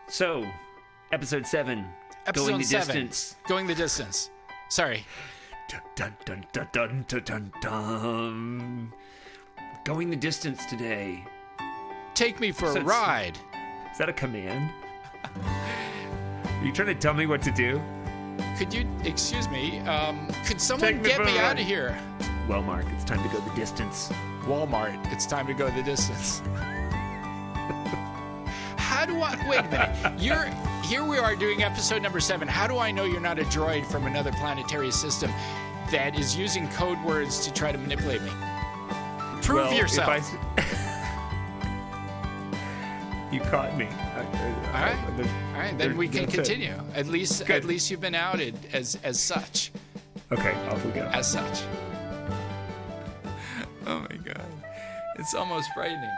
So, episode 7. Going the distance. Going the distance. Sorry. Dun, dun, dun, dun, dun, dun, dun. Going the distance today. Take me for a ride. Is that a command? Are you trying to tell me what to do? Could you, excuse me, could someone get me out of here? Well, Mark, it's time to go the distance. Walmart, it's time to go the distance. How do I, wait a minute, here we are doing episode number 7. How do I know you're not a droid from another planetary system that is using code words to try to manipulate me? Prove yourself. You caught me. All right, then we can continue. At least you've been outed as such. Okay, off we go. As such. Oh my God, it's almost frightening.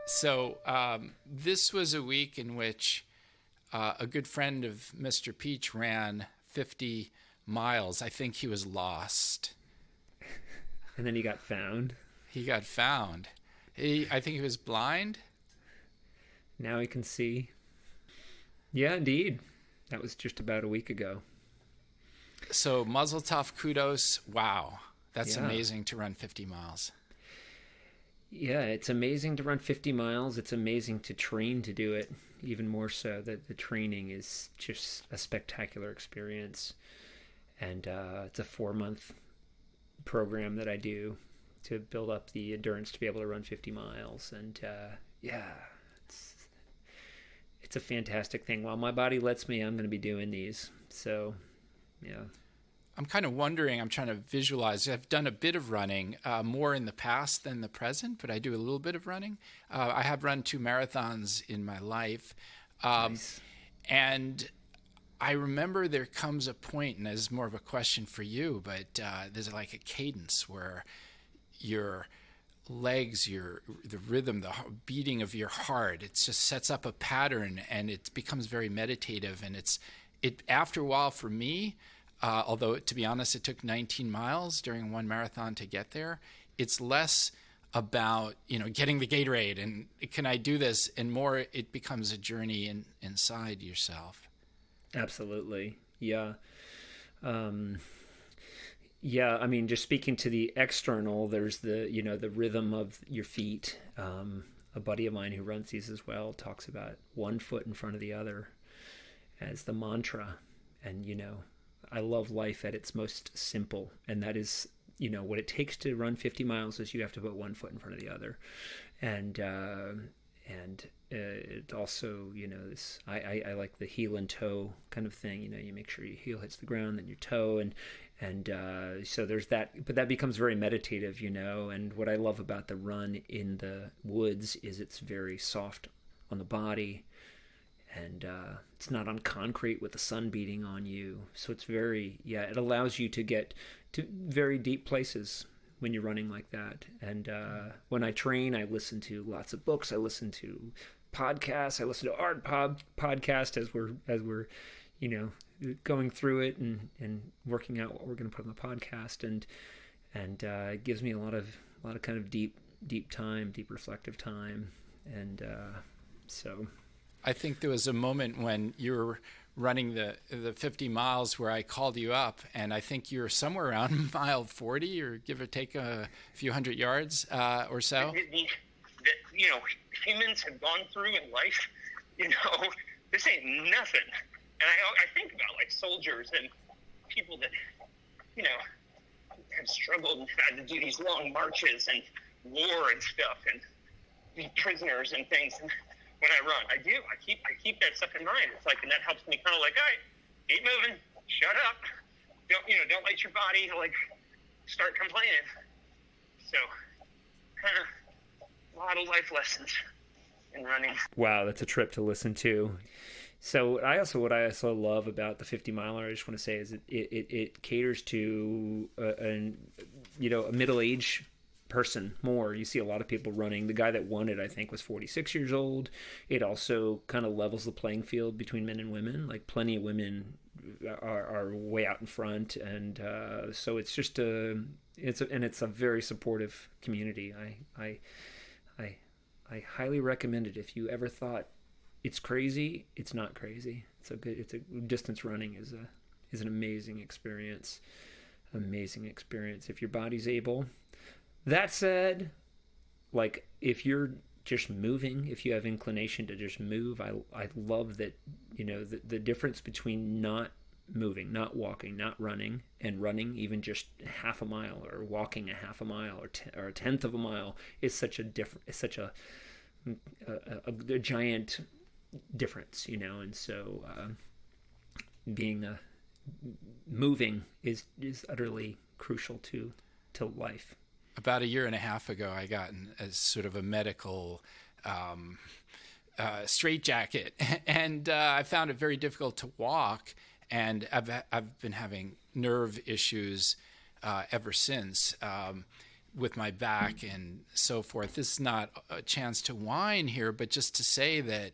So this was a week in which a good friend of Mr. Peach ran 50 miles. I think he was lost. And then he got found. He got found. I think he was blind. Now he can see. Yeah, indeed. That was just about a week ago. So Mazel Tov, kudos. Wow. That's amazing to run 50 miles. Yeah, it's amazing to run 50 miles. It's amazing to train to do it. Even more so that the training is just a spectacular experience. And it's a 4-month program that I do to build up the endurance to be able to run 50 miles. And it's a fantastic thing. While my body lets me, I'm going to be doing these. So, yeah. I'm kind of wondering, I'm trying to visualize. I've done a bit of running, more in the past than the present, but I do a little bit of running. I have run 2 marathons in my life. Nice. And I remember there comes a point, and this is more of a question for you, but there's like a cadence where your legs, the rhythm, the beating of your heart, it just sets up a pattern, and it becomes very meditative. And it after a while for me, although to be honest, it took 19 miles during one marathon to get there, it's less about, getting the Gatorade and can I do this, and more it becomes a journey inside yourself. Absolutely. Yeah. Yeah, I mean, just speaking to the external, there's the rhythm of your feet. A buddy of mine who runs these as well talks about one foot in front of the other as the mantra. And, I love life at its most simple. And that is, what it takes to run 50 miles is you have to put one foot in front of the other. And it also, this, I like the heel and toe kind of thing. You make sure your heel hits the ground, then your toe, and so there's that. But that becomes very meditative, And what I love about the run in the woods is it's very soft on the body, and it's not on concrete with the sun beating on you. So it's it allows you to get to very deep places when you're running like that. And when I train, I listen to lots of books. I listen to podcasts. I listen to art podcast as we're going through it and working out what we're going to put on the podcast. And it gives me a lot of kind of deep time, deep reflective time. And so I think there was a moment when you were running the 50 miles where I called you up, and I think you're somewhere around mile 40 or give or take a few hundred yards or so. Humans have gone through in life, this ain't nothing. And I think about like soldiers and people that, have struggled and had to do these long marches and war and stuff and be prisoners and things. And when I run, I keep that stuff in mind. It's like, and that helps me kind of like, all right, keep moving, shut up. Don't let your body like start complaining. So kind of a lot of life lessons in running. Wow, that's a trip to listen to. So what I also love about the 50 miler, I just want to say, is it caters to a middle-aged person more. You see a lot of people running. The guy that won it, I think, was 46 years old. It also kind of levels the playing field between men and women. Like plenty of women are way out in front, and so it's just it's a very supportive community. I highly recommend it. If you ever thought it's crazy, it's not crazy. It's a distance running is an amazing experience. Amazing experience if your body's able. That said, like, if you're just moving, if you have inclination to just move, I love that, the difference between not moving, not walking, not running, and running even just half a mile, or walking a half a mile, or a tenth of a mile, is such a giant difference, and so being moving is utterly crucial to life. About a year and a half ago, I got as sort of a medical straitjacket, and I found it very difficult to walk. And I've been having nerve issues ever since with my back and so forth. This is not a chance to whine here, but just to say that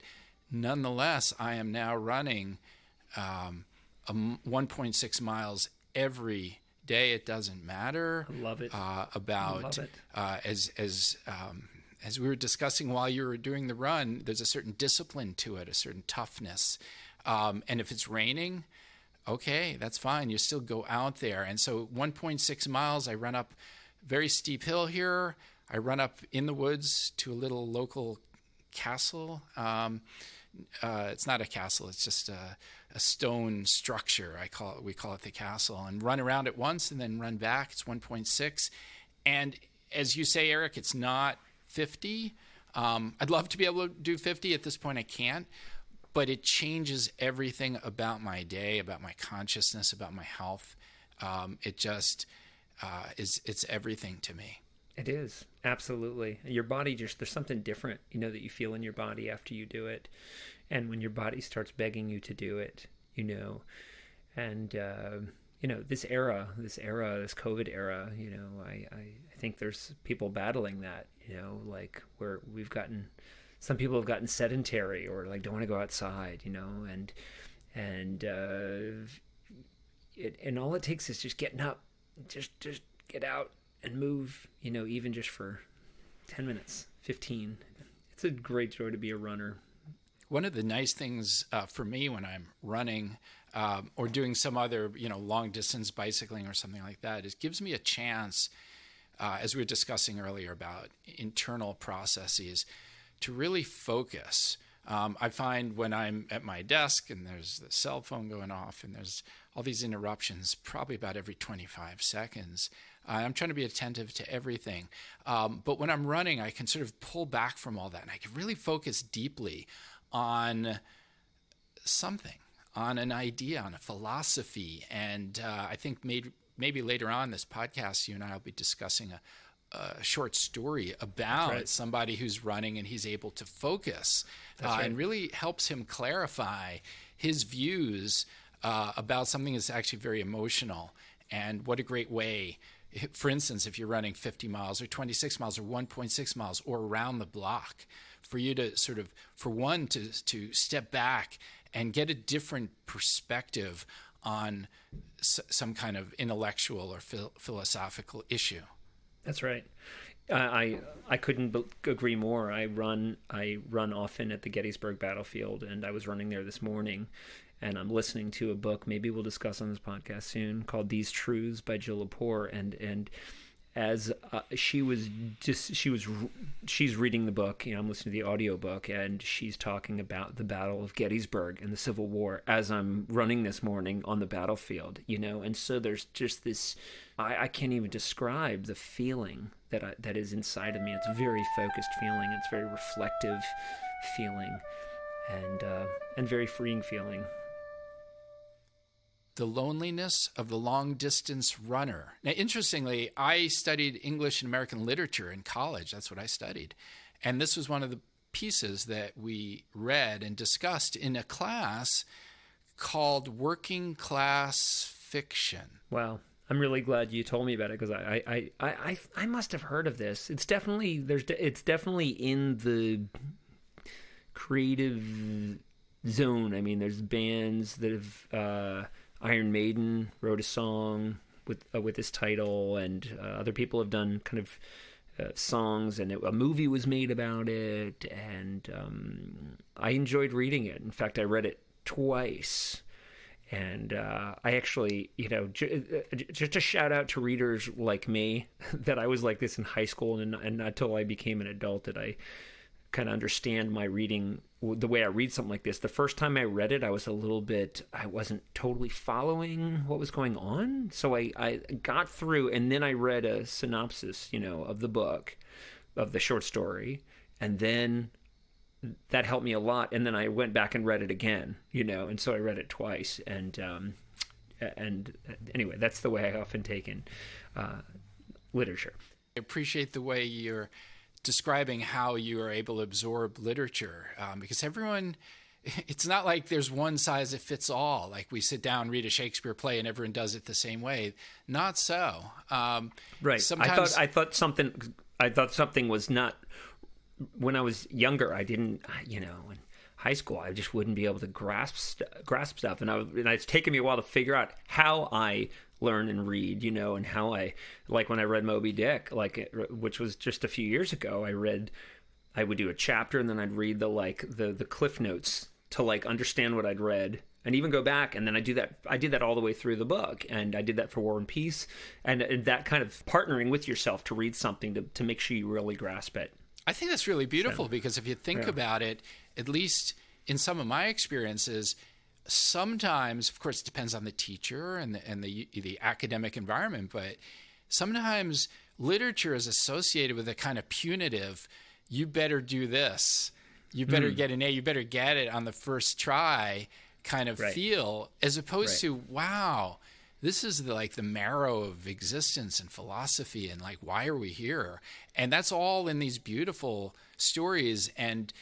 nonetheless, I am now running 1.6 miles every day. It doesn't matter. I love it. About as we were discussing while you were doing the run, there's a certain discipline to it, a certain toughness. And if it's raining, okay, that's fine. You still go out there. And so 1.6 miles, I run up very steep hill here. I run up in the woods to a little local castle. It's not a castle. It's just a stone structure. We call it the castle, and run around it once and then run back. It's 1.6. And as you say, Eric, it's not 50. I'd love to be able to do 50. At this point, I can't. But it changes everything about my day, about my consciousness, about my health. It just it's everything to me. It is, absolutely. Your body there's something different, that you feel in your body after you do it. And when your body starts begging you to do it, and, this COVID era, I think there's people battling that, like where some people have gotten sedentary or like don't want to go outside, and all it takes is just getting up, just get out and move, even just for 10 minutes, 15. It's a great joy to be a runner. One of the nice things for me when I'm running or doing some other, long distance bicycling or something like that, is it gives me a chance, as we were discussing earlier about internal processes, to really focus. I find when I'm at my desk and there's the cell phone going off and there's all these interruptions, probably about every 25 seconds, I'm trying to be attentive to everything. But when I'm running, I can sort of pull back from all that, and I can really focus deeply on something, on an idea, on a philosophy. And I think maybe later on this podcast, you and I will be discussing a short story about somebody who's running and he's able to focus and really helps him clarify his views about something that's actually very emotional. And what a great way, for instance, if you're running 50 miles or 26 miles or 1.6 miles or around the block, for you to sort of, for one, to step back and get a different perspective on some kind of intellectual or philosophical issue. That's right. I couldn't agree more. I run often at the Gettysburg battlefield, and I was running there this morning, and I'm listening to a book maybe we'll discuss on this podcast soon called These Truths by Jill Lepore, and as she's reading the book, I'm listening to the audio book, and she's talking about the Battle of Gettysburg and the Civil War as I'm running this morning on the battlefield, and so there's just this, I can't even describe the feeling that is inside of me. It's a very focused feeling. It's a very reflective feeling, and very freeing feeling. The loneliness of the long-distance runner. Now, interestingly, I studied English and American literature in college. That's what I studied. And this was one of the pieces that we read and discussed in a class called Working Class Fiction. Wow. I'm really glad you told me about it, because I must have heard of this. It's definitely in the creative zone. I mean, there's bands that have Iron Maiden wrote a song with this title, and other people have done kind of songs, and a movie was made about it, and I enjoyed reading it. In fact, I read it twice. And I actually, just a shout out to readers like me, that I was like this in high school, and not until I became an adult did I kind of understand my reading, the way I read something like this. The first time I read it, I wasn't totally following what was going on. So I got through, and then I read a synopsis, of the book, of the short story, and then that helped me a lot. And then I went back and read it again, and so I read it twice. And anyway, that's the way I often take in literature. I appreciate the way you're describing how you are able to absorb literature, because it's not like there's one size that fits all. Like we sit down, read a Shakespeare play, and everyone does it the same way. Not so. Right. Sometimes I thought something was not. When I was younger, I didn't, in high school, I just wouldn't be able to grasp stuff. And it's taken me a while to figure out how I learn and read, and how like when I read Moby Dick, which was just a few years ago, I would do a chapter, and then I'd read the cliff notes to understand what I'd read, and even go back. And then I did that all the way through the book. And I did that for War and Peace, and that kind of partnering with yourself to read something to make sure you really grasp it. I think that's really beautiful, because if you think about it, at least in some of my experiences, sometimes, of course, it depends on the teacher and the academic environment, but sometimes literature is associated with a kind of punitive, you better do this, you better get an A, you better get it on the first try kind of feel, as opposed to, wow, this is the marrow of existence and philosophy, and why are we here? And that's all in these beautiful stories. And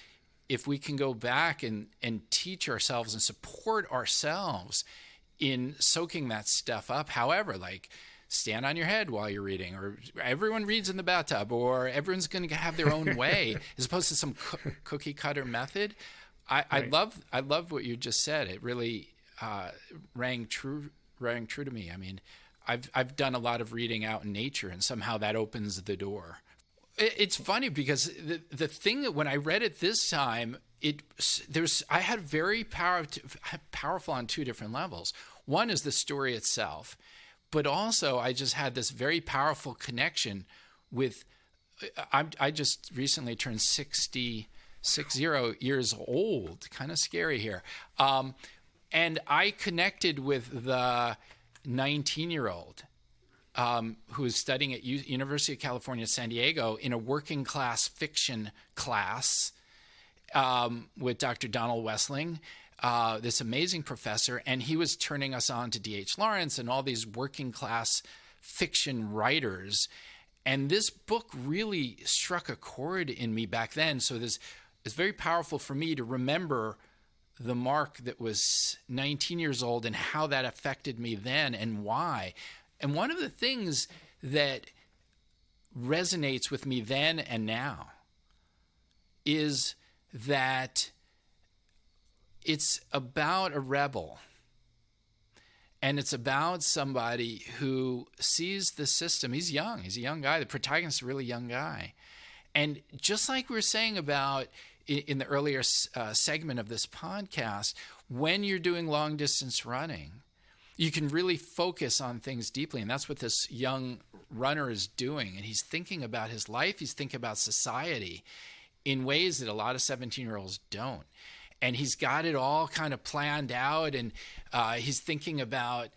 if we can go back and teach ourselves and support ourselves in soaking that stuff up, however, stand on your head while you're reading, or everyone reads in the bathtub, or everyone's going to have their own way, as opposed to some cookie cutter method. I love what you just said. It really rang true to me. I mean, I've done a lot of reading out in nature, and somehow that opens the door. It's funny because the thing that when I read it this time, I had very powerful on two different levels. One is the story itself, but also I just had this very powerful connection with. I just recently turned 60 years old. Kind of scary here. And I connected with the 19-year-old who is studying at University of California, San Diego, in a working class fiction class with Dr. Donald Wessling, this amazing professor. And he was turning us on to D.H. Lawrence and all these working class fiction writers. And this book really struck a chord in me back then. So it's very powerful for me to remember the Mark that was 19 years old and how that affected me then and why. And one of the things that resonates with me then and now is that it's about a rebel, and it's about somebody who sees the system. He's young. He's a young guy. The protagonist is a really young guy. And just like we were saying about in the earlier segment of this podcast, when you're doing long distance running, you can really focus on things deeply. And that's what this young runner is doing. And he's thinking about his life. He's thinking about society in ways that a lot of 17-year-olds don't. And he's got it all kind of planned out. And he's thinking about,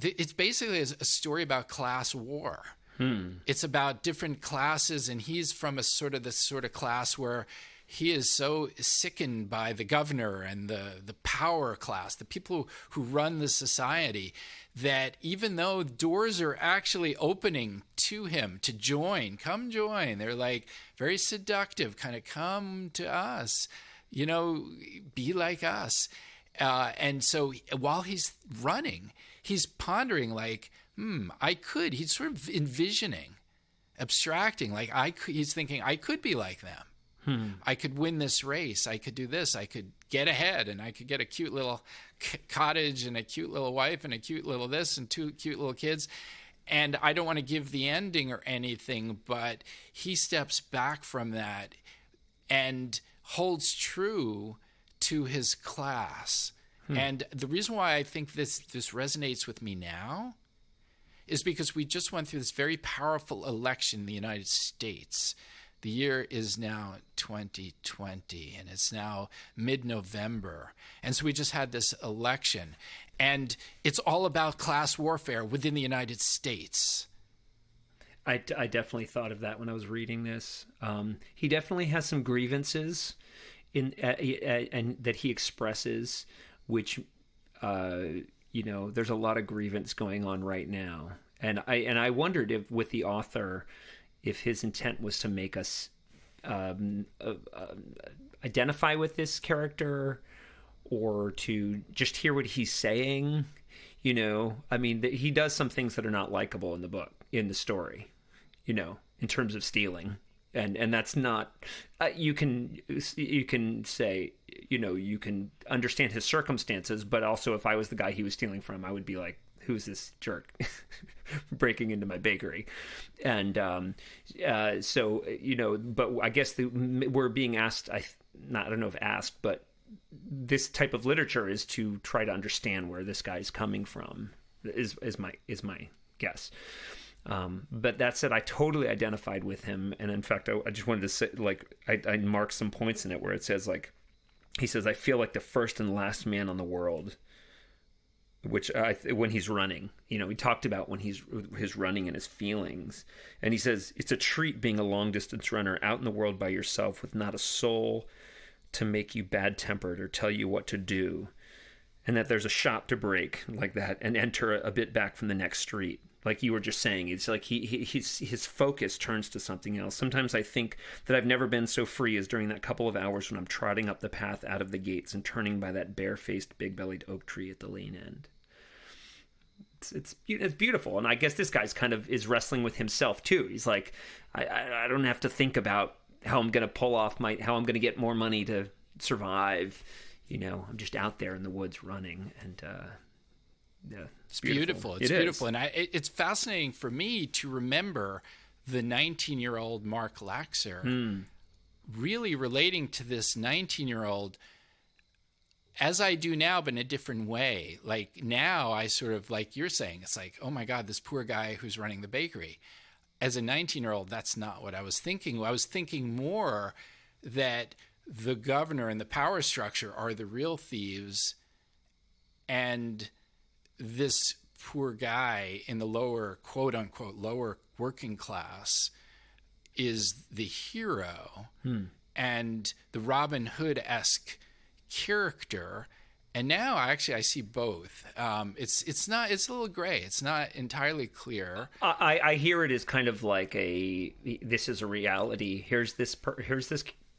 it's basically a story about class war. It's about different classes, and he's from this sort of class where he is so sickened by the governor and the power class, the people who run the society, that even though doors are actually opening to him to come join, they're very seductive, kind of come to us, be like us. And so while he's running, he's pondering he's sort of envisioning, abstracting, he's thinking, I could be like them. I could win this race. I could do this. I could get ahead, and I could get a cute little cottage and a cute little wife and a cute little this and 2 cute little kids. And I don't want to give the ending or anything, but he steps back from that and holds true to his class. And the reason why I think this resonates with me now is because we just went through this very powerful election in the United States. The year is now 2020, and it's now mid-November. And so we just had this election. And it's all about class warfare within the United States. I definitely thought of that when I was reading this. He definitely has some grievances and that he expresses, which, there's a lot of grievance going on right now. And I wondered if, with the author, if his intent was to make us identify with this character, or to just hear what he's saying. He does some things that are not likable in the book, in the story, in terms of stealing. And that's not, you can say, you can understand his circumstances, but also if I was the guy he was stealing from, I would be like, who's this jerk breaking into my bakery? And but I guess we're being asked, I don't know if asked, but this type of literature is to try to understand where this guy's coming from, is my guess. But that said, I totally identified with him. And in fact, I just wanted to say, I marked some points in it where it says, he says, I feel like the first and last man on the world, which when he's running, he talked about when his running and his feelings. And he says, it's a treat being a long distance runner out in the world by yourself with not a soul to make you bad-tempered or tell you what to do. And that there's a shop to break like that and enter a bit back from the next street. Like you were just saying, it's like his focus turns to something else. Sometimes I think that I've never been so free as during that couple of hours when I'm trotting up the path out of the gates and turning by that bare-faced, big-bellied oak tree at the lane end. It's beautiful. And I guess this guy's kind of is wrestling with himself too. He's like, I don't have to think about how I'm going to pull off how I'm going to get more money to survive. I'm just out there in the woods running, and it's beautiful. It's beautiful. And it's fascinating for me to remember the 19-year-old Mark Laxer really relating to this 19-year-old as I do now, but in a different way. Like now I sort of, like you're saying, it's like, oh my God, this poor guy who's running the bakery. As a 19-year-old, that's not what I was thinking. I was thinking more that the governor and the power structure are the real thieves, and this poor guy in the lower, quote unquote, lower working class is the hero and the Robin Hood-esque character. And now I see both. It's a little gray. It's not entirely clear. I hear it as kind of like this is a reality. Here's this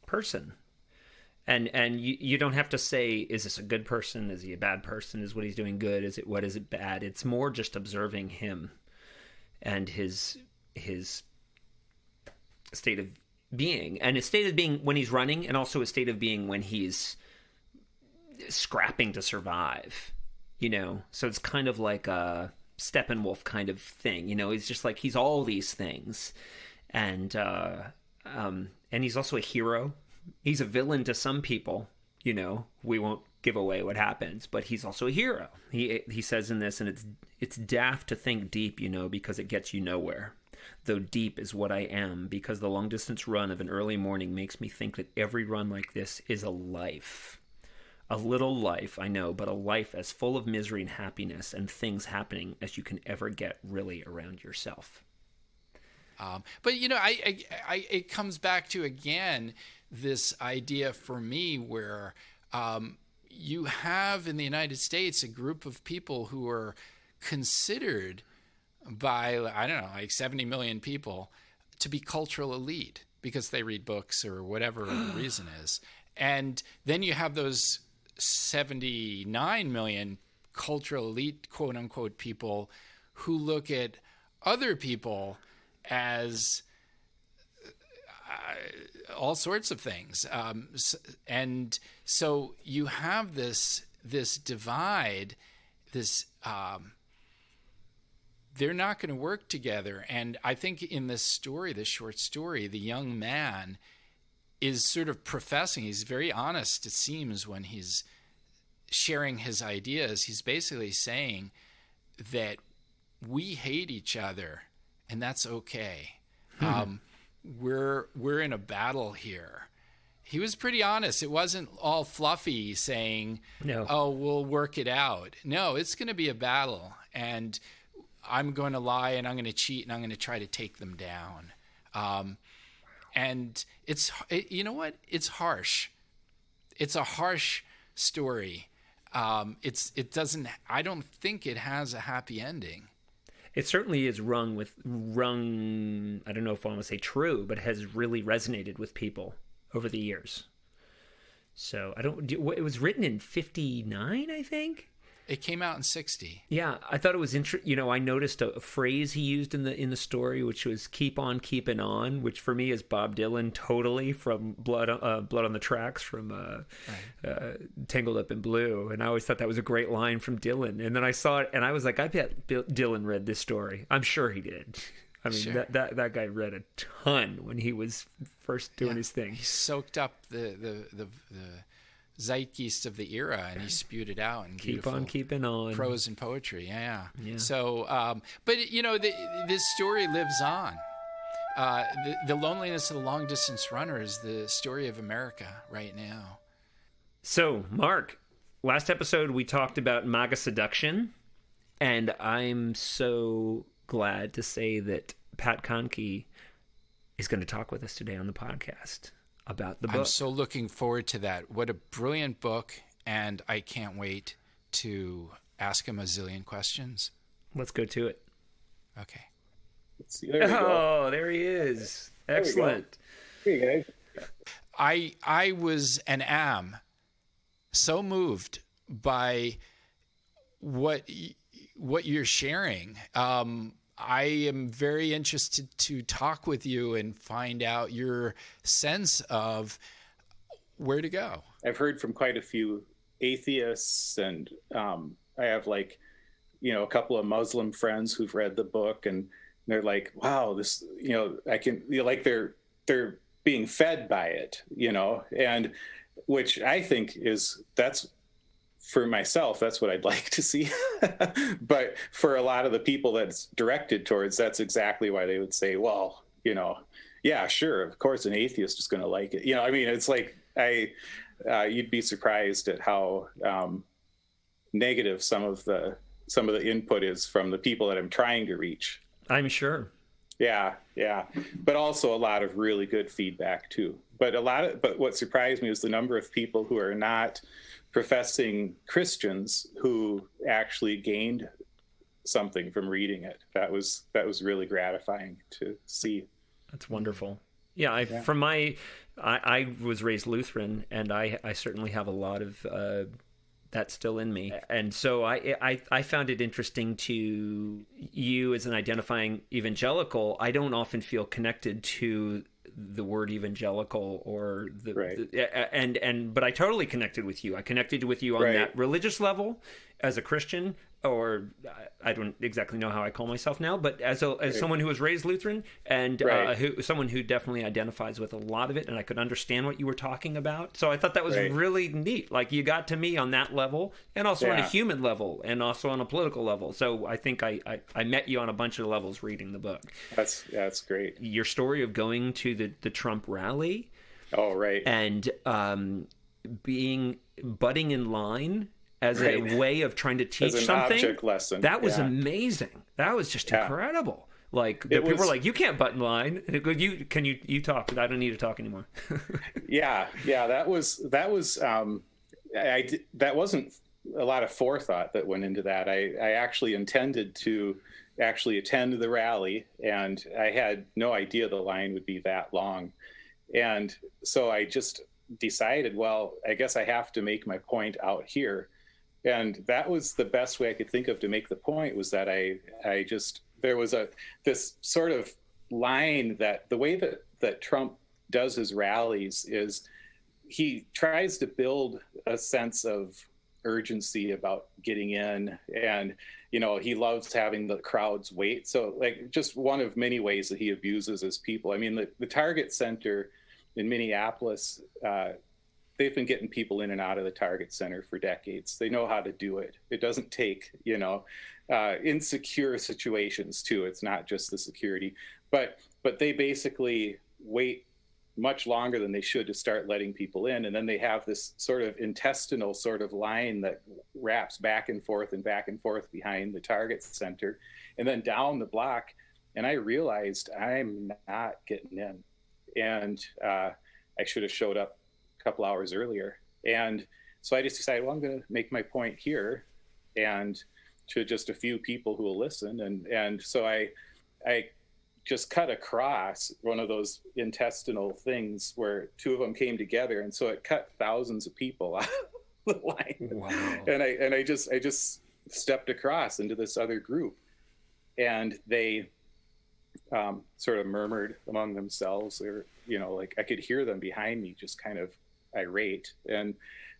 person. And you don't have to say, is this a good person? Is he a bad person? Is what he's doing good? What is it bad? It's more just observing him and his state of being. And his state of being when he's running, and also his state of being when he's scrapping to survive. So it's kind of like a Steppenwolf kind of thing. He's just like, he's all these things. And he's also a hero. He's a villain to some people, we won't give away what happens, but he's also a hero. He says in this, and it's daft to think deep, because it gets you nowhere. Though deep is what I am, because the long distance run of an early morning makes me think that every run like this is a life. A little life, I know, but a life as full of misery and happiness and things happening as you can ever get really around yourself. But it comes back to, again, this idea for me where you have in the United States a group of people who are considered by, I don't know, like 70 million people to be cultural elite because they read books or whatever the reason is. And then you have those 79 million cultural elite, quote unquote, people who look at other people as all sorts of things. And so you have this divide, they're not going to work together. And I think in this story, this short story, the young man is sort of professing, he's very honest, it seems, when he's sharing his ideas. He's basically saying that we hate each other, and that's okay. We're in a battle here. He was pretty honest. It wasn't all fluffy saying, no, oh, we'll work it out. No, it's going to be a battle, and I'm going to lie, and I'm going to cheat, and I'm going to try to take them down. And you know what? It's harsh. It's a harsh story. I don't think it has a happy ending. It certainly is rung, I don't know if I want to say true, but has really resonated with people over the years. So it was written in 59, I think. It came out in 60. Yeah, I thought it was interesting. I noticed a phrase he used in the story, which was "keep on keeping on," which for me is Bob Dylan, totally, from Blood on the Tracks, from Tangled Up in Blue. And I always thought that was a great line from Dylan. And then I saw it, and I was like, I bet Dylan read this story. I'm sure he did. I mean, sure. that guy read a ton when he was first doing his thing. He soaked up the zeitgeist of the era, and he spewed it out in keep on keeping on prose and poetry. Yeah. So but this story lives on. The loneliness of the long distance runner is the story of America right now. So Mark, last episode we talked about MAGA Seduction, and I'm so glad to say that Pat Kahnke is going to talk with us today on the podcast about the book. I'm so looking forward to that. What a brilliant book, and I can't wait to ask him a zillion questions. Let's go to it. Okay. Let's see. There he is. Excellent. Here you go. I was and am so moved by what you're sharing. I am very interested to talk with you and find out your sense of where to go. I've heard from quite a few atheists, and I have a couple of Muslim friends who've read the book, and they're like, wow, this, they're being fed by it, and which I think that's, for myself, that's what I'd like to see. But for a lot of the people that's directed towards, that's exactly why they would say, well, yeah, sure, of course an atheist is going to like it. It's like you'd be surprised at how negative some of the input is from the people that I'm trying to reach. I'm sure. Yeah. But also a lot of really good feedback too. But what surprised me was the number of people who are not professing Christians who actually gained something from reading it. That was really gratifying to see. That's wonderful. Yeah, I was raised Lutheran, and I certainly have a lot of that still in me. And so I found it interesting to you as an identifying evangelical. I don't often feel connected to the word evangelical or but I totally connected with you. I connected with you on that religious level as a Christian, or I don't exactly know how I call myself now, but as someone who was raised Lutheran, and someone who definitely identifies with a lot of it, and I could understand what you were talking about. So I thought that was really neat. Like, you got to me on that level, and also on a human level, and also on a political level. So I think I met you on a bunch of levels reading the book. That's great. Your story of going to the Trump rally. Oh, right. And butting in line as a way of trying to teach something. Object lesson. That was amazing. That was just incredible. Like, people were like, "You can't butt in line." And you talk? I don't need to talk anymore. Yeah. That wasn't a lot of forethought that went into that. I actually intended to attend the rally, and I had no idea the line would be that long. And so I just decided, well, I guess I have to make my point out here. And that was the best way I could think of to make the point, was that there was this sort of line that the way that Trump does his rallies is he tries to build a sense of urgency about getting in, and he loves having the crowds wait. So like, just one of many ways that he abuses his people. I mean, the Target Center in Minneapolis, they've been getting people in and out of the Target Center for decades. They know how to do it. It doesn't take insecure situations too. It's not just the security, but they basically wait much longer than they should to start letting people in. And then they have this sort of intestinal sort of line that wraps back and forth behind the Target Center and then down the block. And I realized I'm not getting in. And I should have showed up a couple hours earlier. And so I just decided, well, I'm going to make my point here and to just a few people who will listen. And so I just cut across one of those intestinal things where two of them came together, and so it cut thousands of people out of the line. Wow. And I just stepped across into this other group, and they sort of murmured among themselves. They were, like I could hear them behind me, just kind of irate. And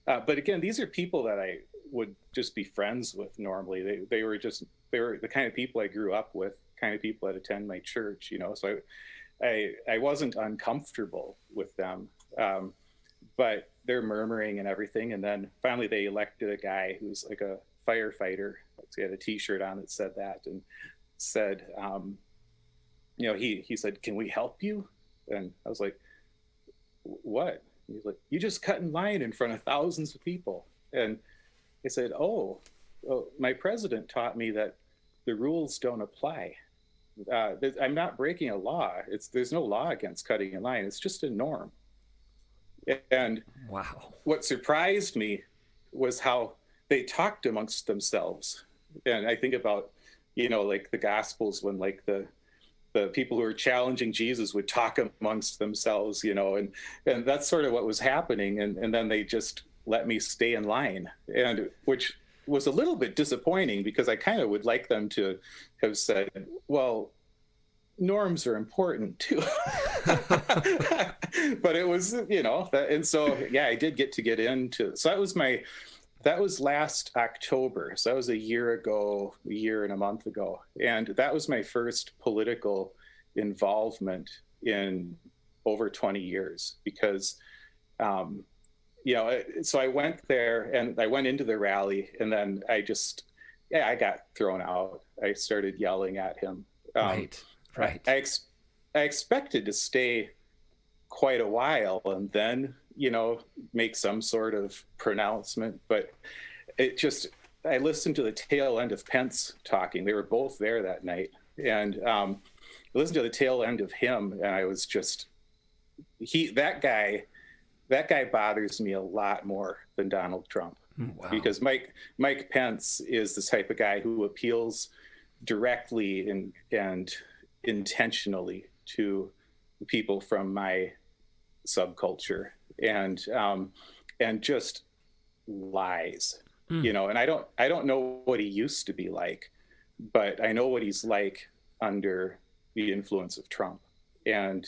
but again, these are people that I would just be friends with normally. They were the kind of people I grew up with, kind of people that attend my church, so I wasn't uncomfortable with them, but they're murmuring and everything. And then finally they elected a guy who's like a firefighter. He had a t-shirt on that said that, and said, he said, "Can we help you?" And I was like, "What?" He's like, "You just cut in line in front of thousands of people." And I said, "Oh, well, my president taught me that the rules don't apply. I'm not breaking a law. There's no law against cutting in line. It's just a norm." And wow, what surprised me was how they talked amongst themselves. And I think about, like the Gospels, when like the people who are challenging Jesus would talk amongst themselves, and that's sort of what was happening. And then they just let me stay in line, and which was a little bit disappointing, because I kind of would like them to have said, well, norms are important too. But it was, and so, yeah, I did get into, so that was last October. So that was a year and a month ago. And that was my first political involvement in over 20 years, because, so I went there and I went into the rally, and then I got thrown out. I started yelling at him. Right. I expected to stay quite a while and then, make some sort of pronouncement, but I listened to the tail end of Pence talking. They were both there that night. And I listened to the tail end of him, and I was just, that guy bothers me a lot more than Donald Trump. Wow. Because Mike Pence is the type of guy who appeals directly and intentionally to people from my subculture, and just lies, and I don't know what he used to be like, but I know what he's like under the influence of Trump. And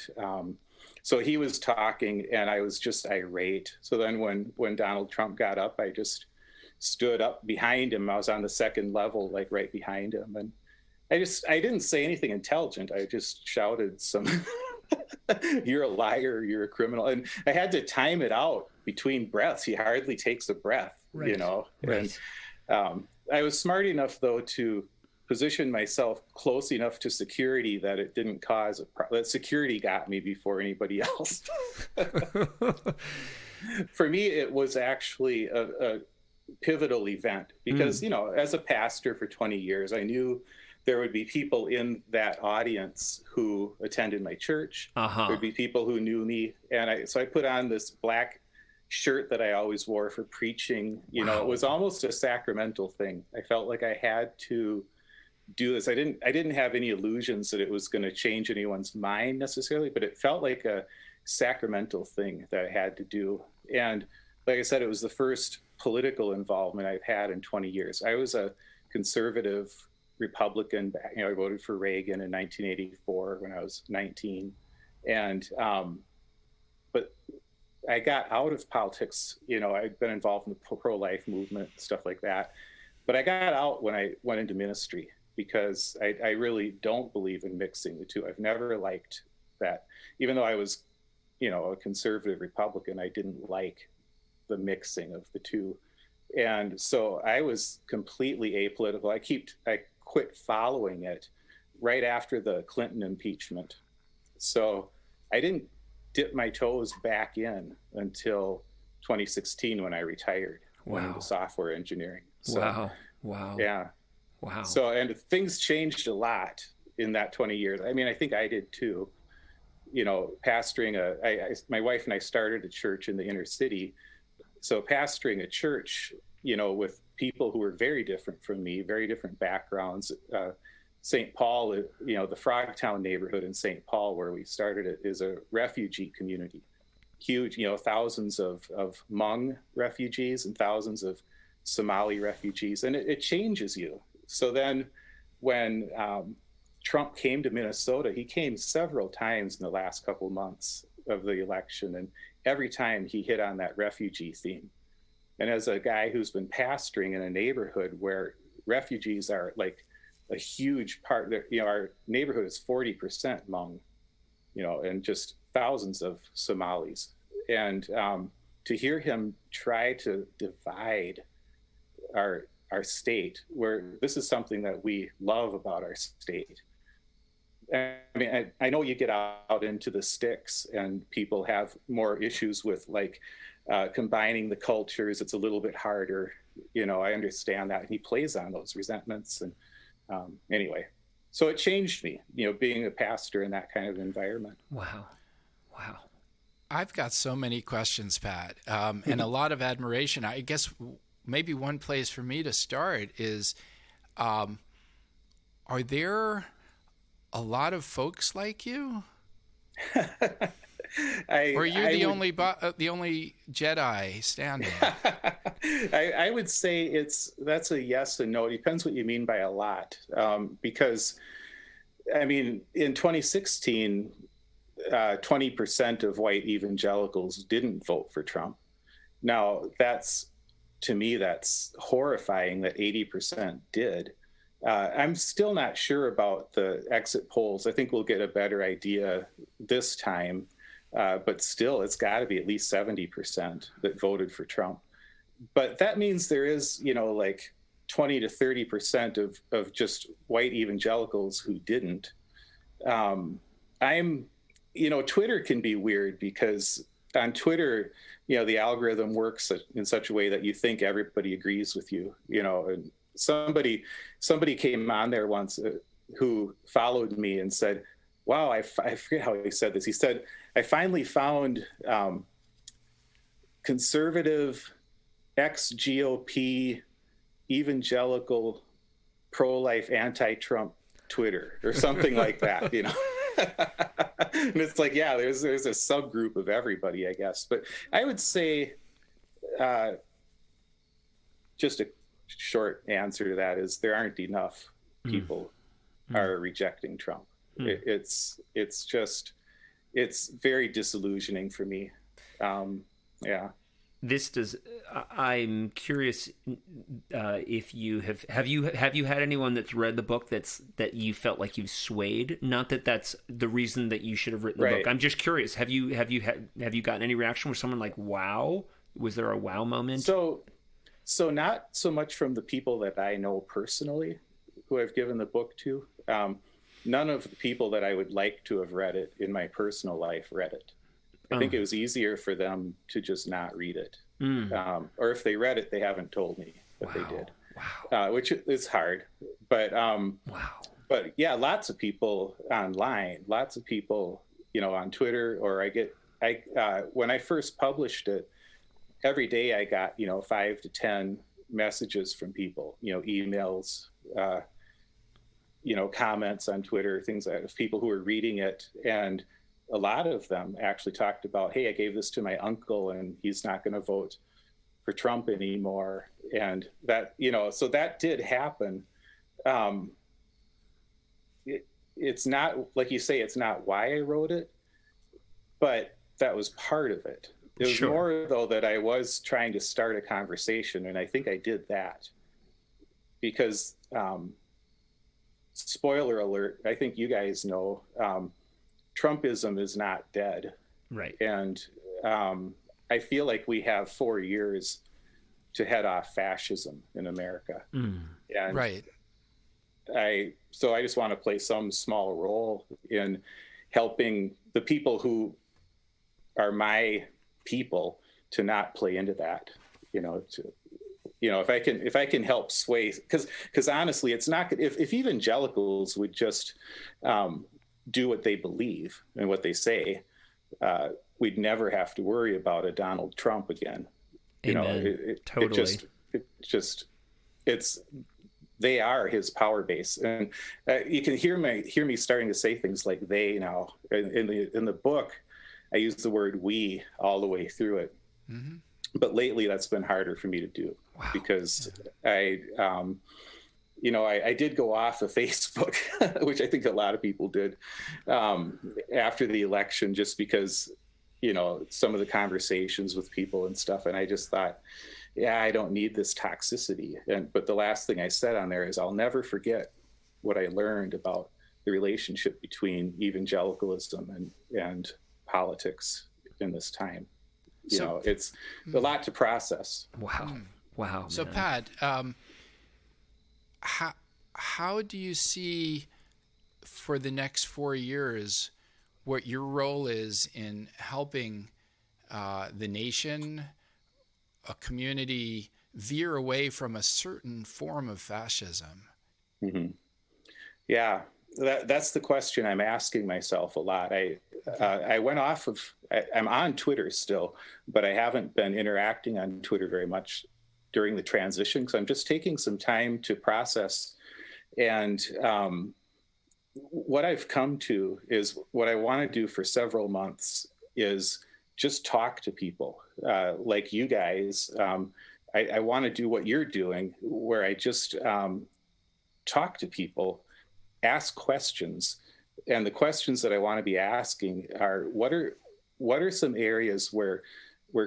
so he was talking, and I was just irate. So then when Donald Trump got up, I just stood up behind him. I was on the second level, like right behind him, and I didn't say anything intelligent. I just shouted some, "You're a liar, you're a criminal." And I had to time it out between breaths. He hardly takes a breath, Right. Right. And I was smart enough, though, to position myself close enough to security that it didn't cause that security got me before anybody else. For me, it was actually a pivotal event, because, as a pastor for 20 years, I knew there would be people in that audience who attended my church. Uh-huh. There'd be people who knew me. And so I put on this black shirt that I always wore for preaching. Wow. It was almost a sacramental thing. I felt like I had to do this. I didn't have any illusions that it was going to change anyone's mind necessarily, but it felt like a sacramental thing that I had to do. And like I said, it was the first political involvement I've had in 20 years. I was a conservative Republican. I voted for Reagan in 1984 when I was 19. And but I got out of politics. I'd been involved in the pro-life movement, stuff like that. But I got out when I went into ministry because I really don't believe in mixing the two. I've never liked that. Even though I was, a conservative Republican, I didn't like the mixing of the two. And so I was completely apolitical. I quit following it right after the Clinton impeachment. So I didn't dip my toes back in until 2016 when I retired. Went into software engineering. So, Wow. Yeah. Wow. So, and things changed a lot in that 20 years. I mean, I think I did too. Pastoring my wife and I started a church in the inner city. So pastoring a church, with people who were very different from me, very different backgrounds. St. Paul, the Frogtown neighborhood in St. Paul, where we started it, is a refugee community. Huge, thousands of Hmong refugees and thousands of Somali refugees. And it changes you. So then when Trump came to Minnesota, he came several times in the last couple months of the election. And every time he hit on that refugee theme. And as a guy who's been pastoring in a neighborhood where refugees are like a huge part, our neighborhood is 40% Hmong, and just thousands of Somalis. And to hear him try to divide our state, where this is something that we love about our state. I mean, I know you get out into the sticks and people have more issues with combining the cultures. It's a little bit harder. I understand that. And he plays on those resentments. And anyway, so it changed me, being a pastor in that kind of environment. Wow. I've got so many questions, Pat, and a lot of admiration. I guess maybe one place for me to start is, are there a lot of folks like you? Or are you the only Jedi standing? I would say that's a yes and no. It depends what you mean by a lot. Because, I mean, in 2016, 20% of white evangelicals didn't vote for Trump. Now, to me, that's horrifying that 80% did. I'm still not sure about the exit polls. I think we'll get a better idea this time. But still, it's got to be at least 70% that voted for Trump. But that means there is, 20 to 30% of just white evangelicals who didn't. Twitter can be weird because on Twitter, the algorithm works in such a way that you think everybody agrees with you, and somebody came on there once who followed me and said, wow, I forget how he said this. He said, I finally found conservative, ex-GOP, evangelical, pro-life, anti-Trump Twitter or something like that, And it's like, yeah, there's a subgroup of everybody, I guess. But I would say just a short answer to that is there aren't enough people are rejecting Trump. It's very disillusioning for me. Yeah. I'm curious if you have you had anyone that's read the book that you felt like you've swayed? Not that that's the reason that you should have written the book. I'm just curious. Have you gotten any reaction where someone like, wow? Was there a wow moment? So not so much from the people that I know personally who I've given the book to. None of the people that I would like to have read it in my personal life read it. I think it was easier for them to just not read it. Or if they read it, they haven't told me that they did. Wow. Which is hard. But but yeah, lots of people online, lots of people, on Twitter, or when I first published it, every day I got, 5 to 10 messages from people, emails, comments on Twitter, things like that, of people who were reading it. And a lot of them actually talked about, hey, I gave this to my uncle and he's not going to vote for Trump anymore. And that, so that did happen. It's not, like you say, it's not why I wrote it, but that was part of it. It was Sure. more, though, that I was trying to start a conversation, and I think I did that. Because, spoiler alert, I think you guys know, Trumpism is not dead. Right. And I feel like we have 4 years to head off fascism in America. And Right. So I just want to play some small role in helping the people who are my people to not play into that, if I can help sway, because honestly, it's not, if evangelicals would just do what they believe and what they say, we'd never have to worry about a Donald Trump again. Amen. Totally. They are his power base, and you can hear me starting to say things like they now. In the book, I use the word we all the way through it. Mm-hmm. But lately, that's been harder for me to do. Wow. Because I did go off of Facebook, which I think a lot of people did after the election, just because some of the conversations with people and stuff, and I just thought, yeah, I don't need this toxicity. But the last thing I said on there is I'll never forget what I learned about the relationship between evangelicalism and politics in this time. It's a lot to process. Wow. So man. Pat, how do you see for the next 4 years what your role is in helping the nation, a community, veer away from a certain form of fascism? Mm-hmm. Yeah, that's the question I'm asking myself a lot. I went off of, I'm on Twitter still, but I haven't been interacting on Twitter very much during the transition, because I'm just taking some time to process. And what I've come to is what I want to do for several months is just talk to people like you guys. I want to do what you're doing, where I just talk to people, ask questions. And the questions that I want to be asking are, what are some areas where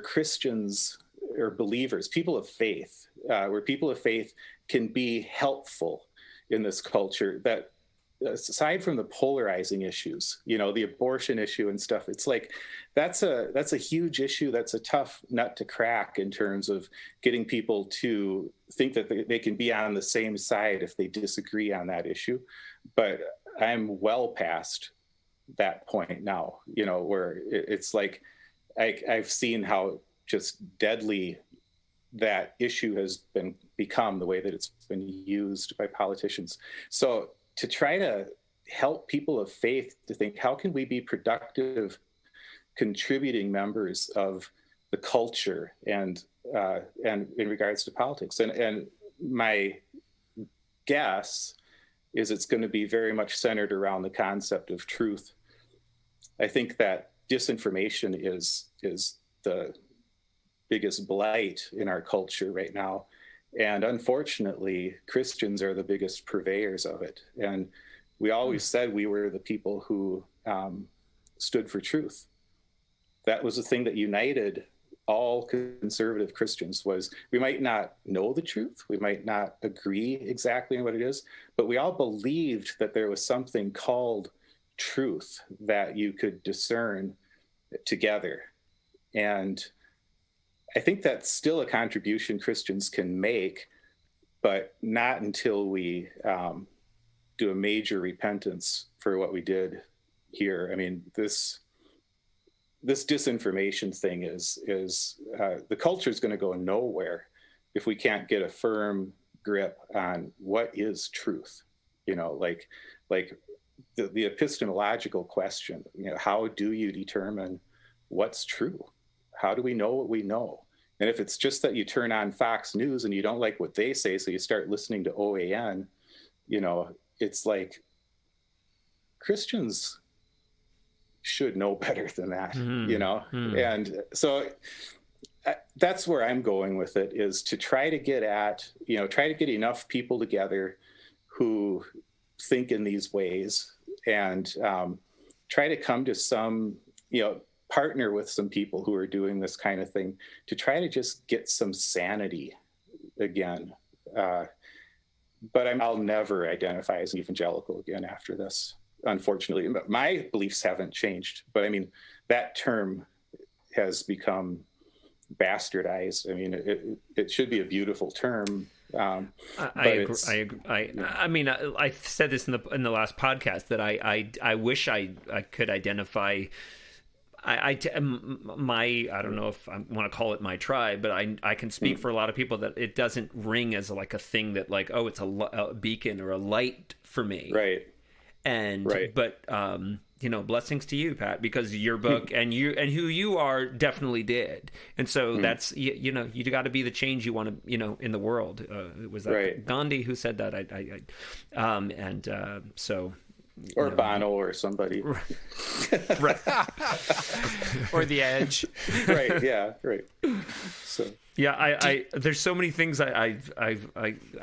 Christians or believers, people of faith, where people of faith can be helpful in this culture, that aside from the polarizing issues, the abortion issue and stuff, it's like that's a huge issue. That's a tough nut to crack in terms of getting people to think that they can be on the same side if they disagree on that issue. But I'm well past that point now, where it's like I've seen how just deadly that issue has become, the way that it's been used by politicians. So to try to help people of faith to think, how can we be productive, contributing members of the culture and in regards to politics? And my guess is it's going to be very much centered around the concept of truth. I think that disinformation is the biggest blight in our culture right now. And unfortunately, Christians are the biggest purveyors of it. And we always said we were the people who stood for truth. That was the thing that united all conservative Christians. Was we might not know the truth, we might not agree exactly on what it is, but we all believed that there was something called truth that you could discern together. And I think that's still a contribution Christians can make, but not until we do a major repentance for what we did here. I mean, this disinformation thing is the culture is going to go nowhere if we can't get a firm grip on what is truth. Like the epistemological question. How do you determine what's true? How do we know what we know? And if it's just that you turn on Fox News and you don't like what they say, so you start listening to OAN, it's like Christians should know better than that, And so that's where I'm going with it, is to try to get at, try to get enough people together who think in these ways and try to come to some, partner with some people who are doing this kind of thing to try to just get some sanity again. But I'll never identify as an evangelical again after this, unfortunately. My beliefs haven't changed, but I mean, that term has become bastardized. I mean, it should be a beautiful term. I agree. I mean, I said this in the last podcast that I wish I could identify. I don't know if I want to call it my tribe, but I can speak for a lot of people that it doesn't ring as like a thing that like, oh, it's a beacon or a light for me. Right. But you know, blessings to you, Pat, because your book and who you are definitely did. And so that's, you know, you got to be the change you want to, you know, in the world. It was that Gandhi who said that. So. Or Bono or somebody. Right. Or The Edge. Right. Yeah. Right. So. Yeah, I there's so many things I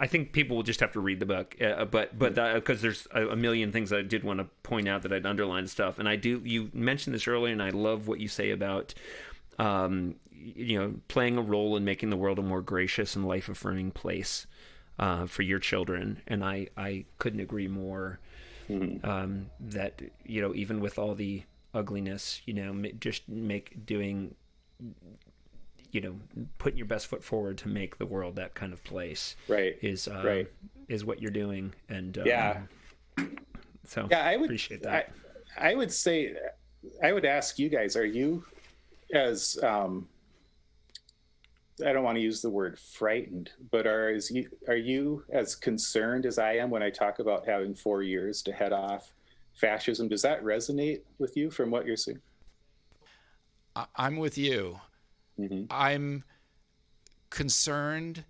think people will just have to read the book, but because there's a million things I did want to point out that I'd underline stuff, and you mentioned this earlier, and I love what you say about, you know, playing a role in making the world a more gracious and life affirming place, for your children, and I couldn't agree more. That, you know, even with all the ugliness, you know, putting your best foot forward to make the world that kind of place, is what you're doing. And so I would appreciate that. I would say, I would ask you guys, are you as I don't want to use the word frightened, but are you as concerned as I am when I talk about having 4 years to head off fascism? Does that resonate with you from what you're seeing? I'm with you. I'm concerned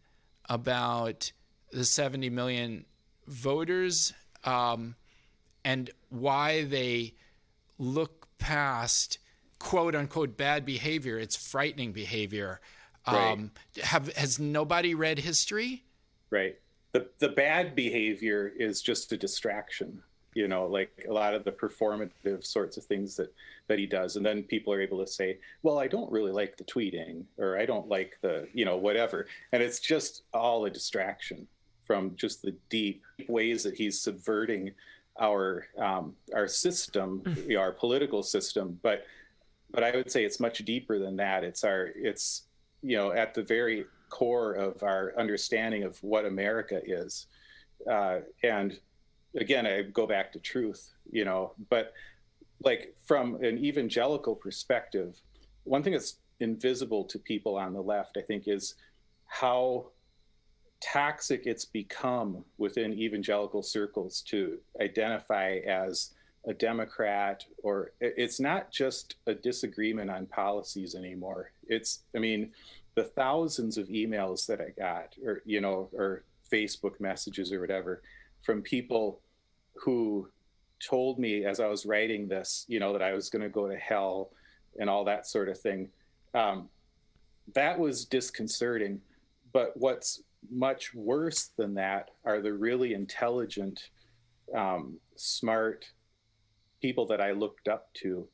about the 70 million voters, and why they look past quote unquote bad behavior. It's frightening behavior. Has nobody read history? Right. The bad behavior is just a distraction, you know, like a lot of the performative sorts of things that he does. And then people are able to say, well, I don't really like the tweeting, or I don't like the, you know, whatever. And it's just all a distraction from just the deep ways that he's subverting our system, our political system. But I would say it's much deeper than that. It's you know, at the very core of our understanding of what America is. And again, I go back to truth, you know, but like from an evangelical perspective, one thing that's invisible to people on the left, I think, is how toxic it's become within evangelical circles to identify as a Democrat, or it's not just a disagreement on policies anymore. It's, I mean, the thousands of emails that I got, or, you know, or Facebook messages or whatever from people who told me as I was writing this, you know, that I was going to go to hell and all that sort of thing. That was disconcerting. But what's much worse than that are the really intelligent, smart people that I looked up to,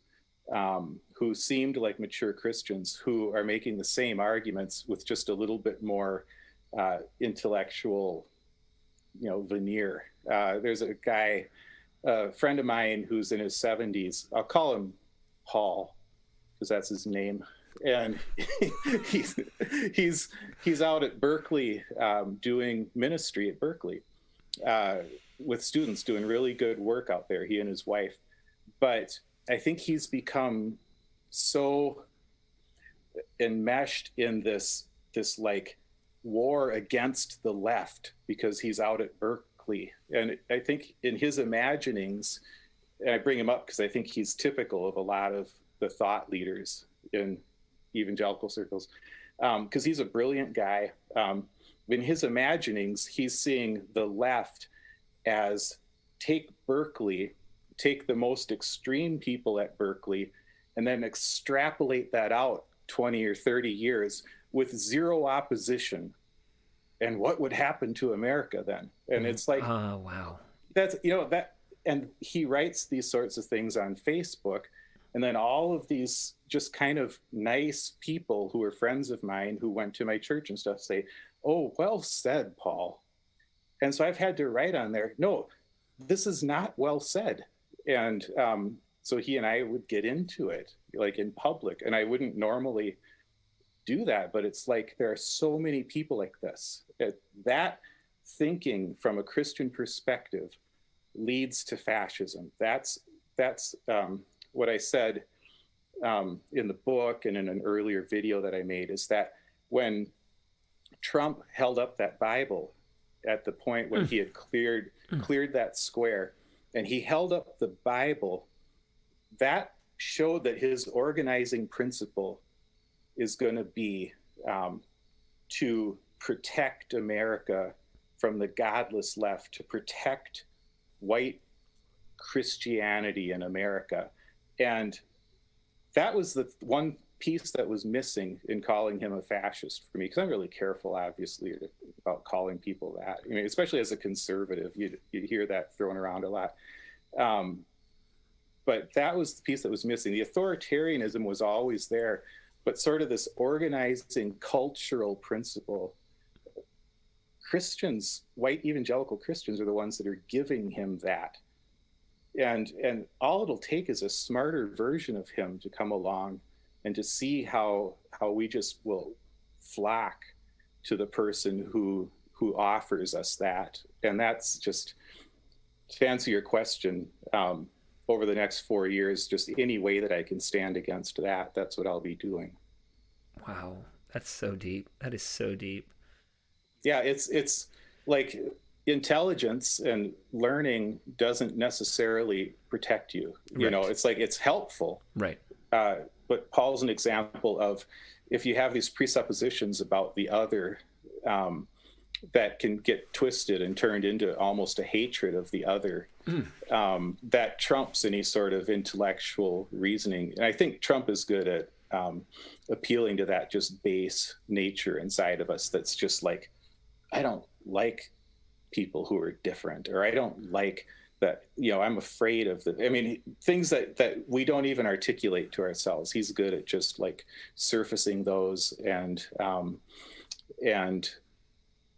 who seemed like mature Christians, who are making the same arguments with just a little bit more intellectual, you know, veneer. There's a guy, a friend of mine who's in his 70s. I'll call him Paul because that's his name. And he's out at Berkeley, doing ministry at Berkeley, with students, doing really good work out there, he and his wife. But I think he's become so enmeshed in this like war against the left because he's out at Berkeley. And I think in his imaginings, and I bring him up because I think he's typical of a lot of the thought leaders in evangelical circles, because he's a brilliant guy. In his imaginings, he's seeing the left as take Berkeley, take the most extreme people at Berkeley, and then extrapolate that out 20 or 30 years with zero opposition. And what would happen to America then? And it's like, oh, wow. That's, you know, that, and he writes these sorts of things on Facebook. And then all of these just kind of nice people who are friends of mine who went to my church and stuff say, "Oh, well said, Paul." And so I've had to write on there, "No, this is not well said." And so he and I would get into it, like in public, and I wouldn't normally do that, but it's like there are so many people like this. That thinking from a Christian perspective leads to fascism. That's what I said in the book and in an earlier video that I made, is that when Trump held up that Bible at the point when he had cleared that square, and he held up the Bible, that showed that his organizing principle is going to be to protect America from the godless left, to protect white Christianity in America. And that was the one piece that was missing in calling him a fascist for me, because I'm really careful, obviously, about calling people that. I mean, especially as a conservative, you hear that thrown around a lot. But that was the piece that was missing. The authoritarianism was always there, but sort of this organizing cultural principle. Christians, white evangelical Christians, are the ones that are giving him that. And all it'll take is a smarter version of him to come along and to see how we just will flock to the person who offers us that. And that's just, to answer your question, over the next 4 years, just any way that I can stand against that, that's what I'll be doing. Wow, that's so deep. That is so deep. Yeah, it's like intelligence and learning doesn't necessarily protect you. Right. You know, it's like it's helpful. Right. But Paul's an example of, if you have these presuppositions about the other, that can get twisted and turned into almost a hatred of the other, that trumps any sort of intellectual reasoning. And I think Trump is good at appealing to that just base nature inside of us that's just like, I don't like people who are different, or I don't like that, you know, I'm afraid of things that we don't even articulate to ourselves. He's good at just like surfacing those, and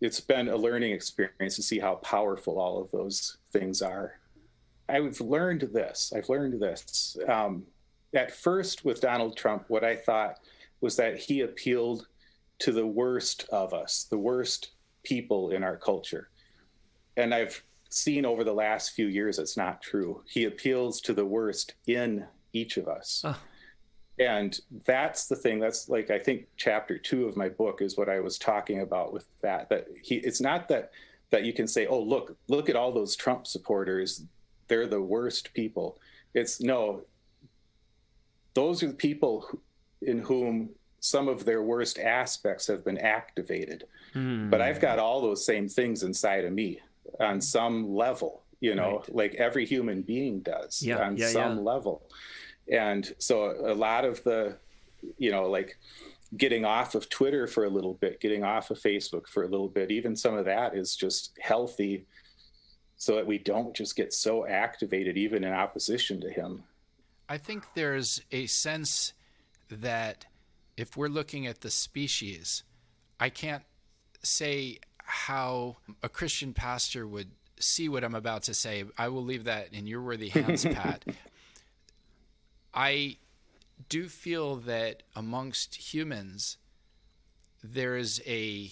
it's been a learning experience to see how powerful all of those things are. I've learned this. At first with Donald Trump, what I thought was that he appealed to the worst of us, the worst people in our culture. And I've seen over the last few years it's not true. He appeals to the worst in each of us. Oh. And that's the thing. That's like, I think chapter 2 of my book is what I was talking about with that it's not that you can say, oh, look at all those Trump supporters, they're the worst people. It's no, those are the people in whom some of their worst aspects have been activated. But I've got all those same things inside of me on some level, you know, right, like every human being does on some level. And so a lot of the, you know, like getting off of Twitter for a little bit, getting off of Facebook for a little bit, even some of that is just healthy so that we don't just get so activated even in opposition to him. I think there's a sense that if we're looking at the species, I can't say how a Christian pastor would see what I'm about to say. I will leave that in your worthy hands, Pat. I do feel that amongst humans, there is a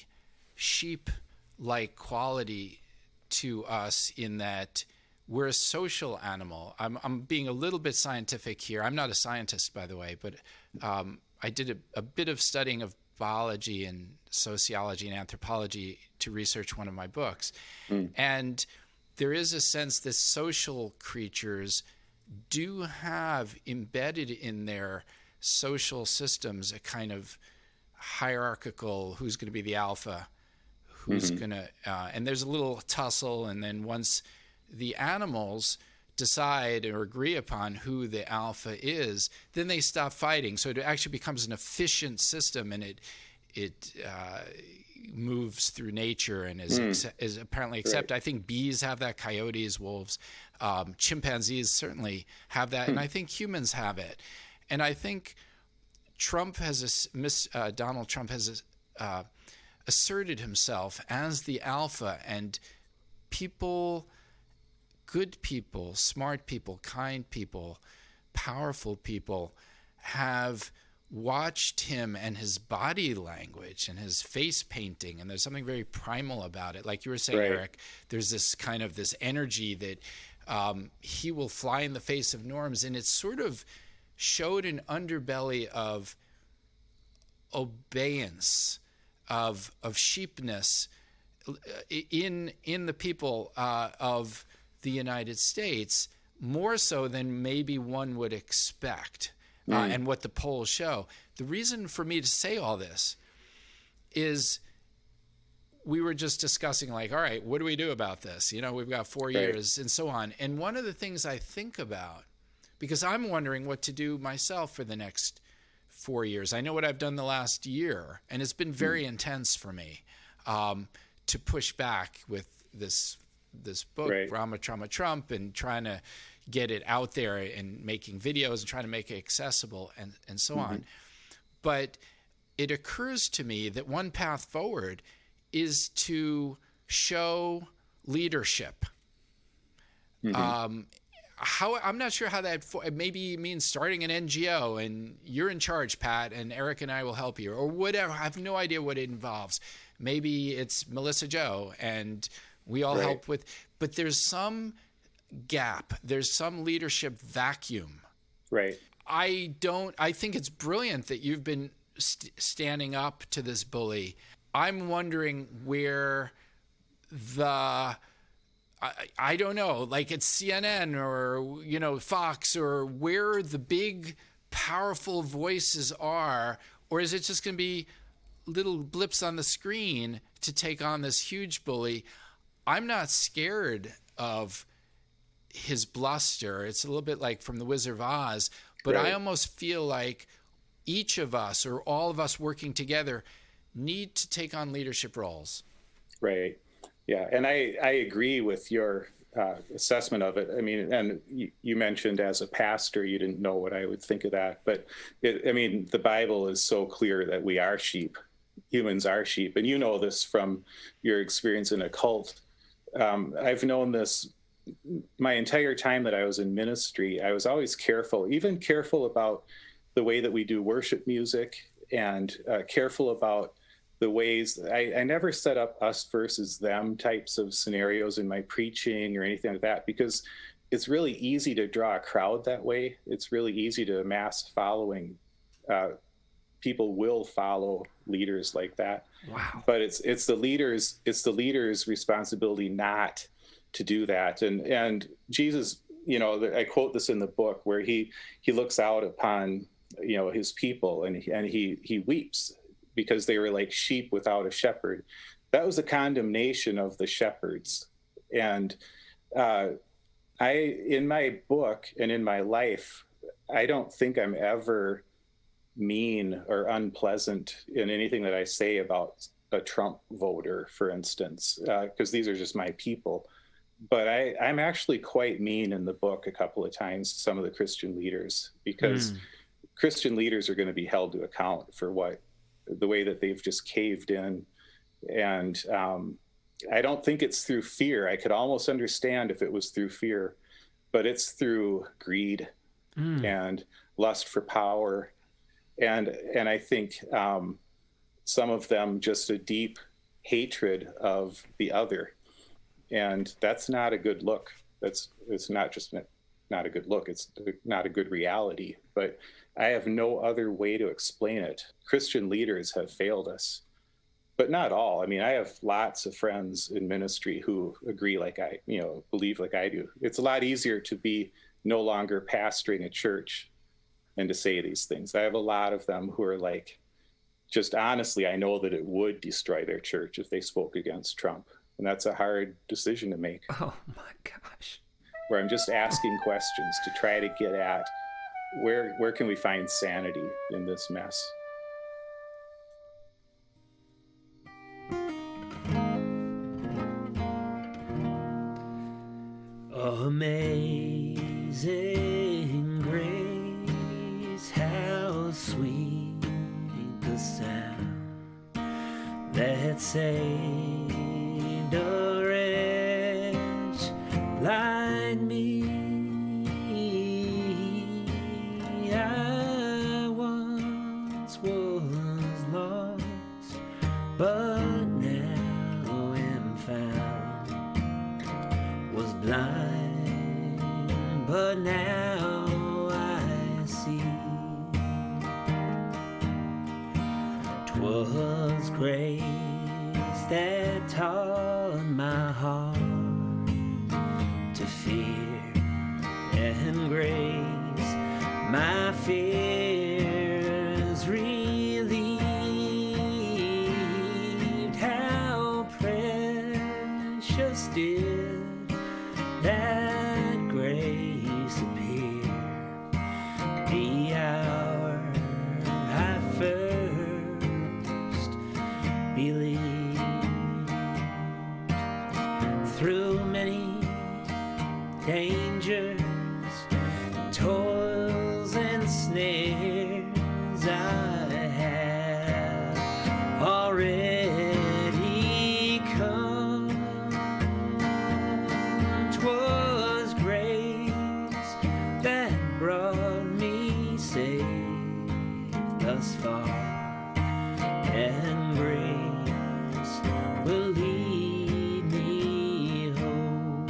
sheep-like quality to us in that we're a social animal. I'm being a little bit scientific here. I'm not a scientist, by the way, but I did a bit of studying of biology and sociology and anthropology to research one of my books. And there is a sense that social creatures do have embedded in their social systems a kind of hierarchical, who's going to be the alpha, who's going to, and there's a little tussle, and then once the animals decide or agree upon who the alpha is, then they stop fighting. So it actually becomes an efficient system, and moves through nature and is apparently accepted. Right. I think bees have that, coyotes, wolves, chimpanzees certainly have that, and I think humans have it. And I think Donald Trump has asserted himself as the alpha, and people, good people, smart people, kind people, powerful people have watched him and his body language and his face painting, and there's something very primal about it. Like you were saying, Right. Eric, there's this kind of this energy that he will fly in the face of norms, and it sort of showed an underbelly of obeyance, of sheepness in the people of the United States, more so than maybe one would expect. And what the polls show. The reason for me to say all this is we were just discussing, like, all right, what do we do about this? You know, we've got 4 years and so on. And one of the things I think about, because I'm wondering what to do myself for the next 4 years. I know what I've done the last year, and it's been very intense for me to push back with this book, Right. Rama Trauma Trump, and trying to get it out there and making videos and trying to make it accessible and so on. But it occurs to me that one path forward is to show leadership. I'm not sure how that, maybe means starting an NGO and you're in charge, Pat, and Eric and I will help you, or whatever. I have no idea what it involves. Maybe it's Melissa Joe and we all help with, but there's some gap. There's some leadership vacuum. Right. I think it's brilliant that you've been standing up to this bully. I'm wondering where I don't know, like it's CNN or, you know, Fox, or where the big, powerful voices are, or is it just going to be little blips on the screen to take on this huge bully? I'm not scared of his bluster. It's a little bit like from The Wizard of Oz, but I almost feel like each of us, or all of us working together, need to take on leadership roles. Right. Yeah. And I agree with your assessment of it. I mean, and you mentioned as a pastor, you didn't know what I would think of that, but the Bible is so clear that we are sheep. Humans are sheep. And you know this from your experience in a cult. I've known this my entire time that I was in ministry. I was always careful about the way that we do worship music, and careful about the ways I never set up us versus them types of scenarios in my preaching or anything like that, because it's really easy to draw a crowd that way. It's really easy to amass following. People will follow leaders like that. Wow. But it's the leader's responsibility not to do that. And Jesus, you know, I quote this in the book where he looks out upon, you know, his people, and he weeps because they were like sheep without a shepherd. That was a condemnation of the shepherds. And in my book and in my life, I don't think I'm ever mean or unpleasant in anything that I say about a Trump voter, for instance, because these are just my people. But I'm actually quite mean in the book a couple of times to some of the Christian leaders, because Christian leaders are going to be held to account for the way that they've just caved in. And I don't think it's through fear. I could almost understand if it was through fear, but it's through greed and lust for power. And I think some of them just a deep hatred of the other. And that's not a good look. It's not just not a good look. It's not a good reality. But I have no other way to explain it. Christian leaders have failed us, but not all. I mean, I have lots of friends in ministry who agree believe like I do. It's a lot easier to be no longer pastoring a church and to say these things. I have a lot of them who are like, just honestly, I know that it would destroy their church if they spoke against Trump. And that's a hard decision to make. Oh my gosh. Where I'm just asking questions to try to get at where can we find sanity in this mess? Amazing grace, how sweet the sound that saved a wretch like me. I once was lost, but now am found. Was blind, but now I see. 'Twas grace that taught my heart to fear, and grace my fears relieved. How precious did that grace appear the hour I first believed. Through many dangers, toils and snares, I have already come. 'Twas grace that brought me safe thus far, and grace will lead me home.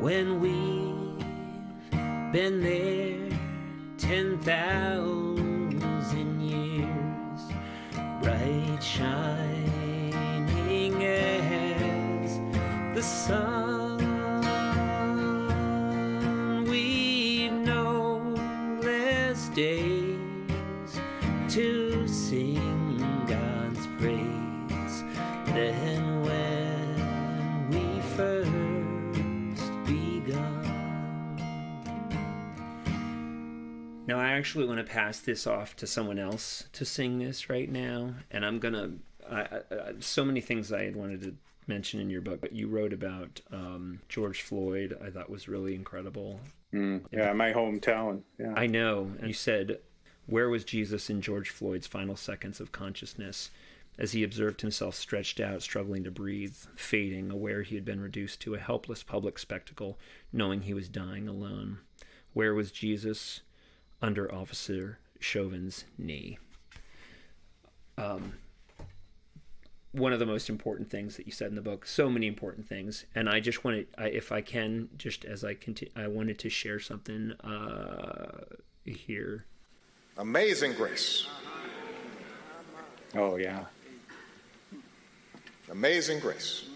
When we've been there 10,000 years, bright shining as the sun, we've no less days to sing God's praise than when we first begun. Now, I actually want to pass this off to someone else to sing this right now, and I'm gonna. So many things I had wanted to mention in your book, but you wrote about George Floyd. I thought was really incredible. Yeah, my hometown. Yeah, I know. And you said, "Where was Jesus in George Floyd's final seconds of consciousness, as he observed himself stretched out, struggling to breathe, fading, aware he had been reduced to a helpless public spectacle, knowing he was dying alone? Where was Jesus under Officer Chauvin's knee?" One of the most important things that you said in the book, so many important things, and I just wanted, if I can, just as I continue, I wanted to share something here. Amazing grace. oh yeah. Amazing grace.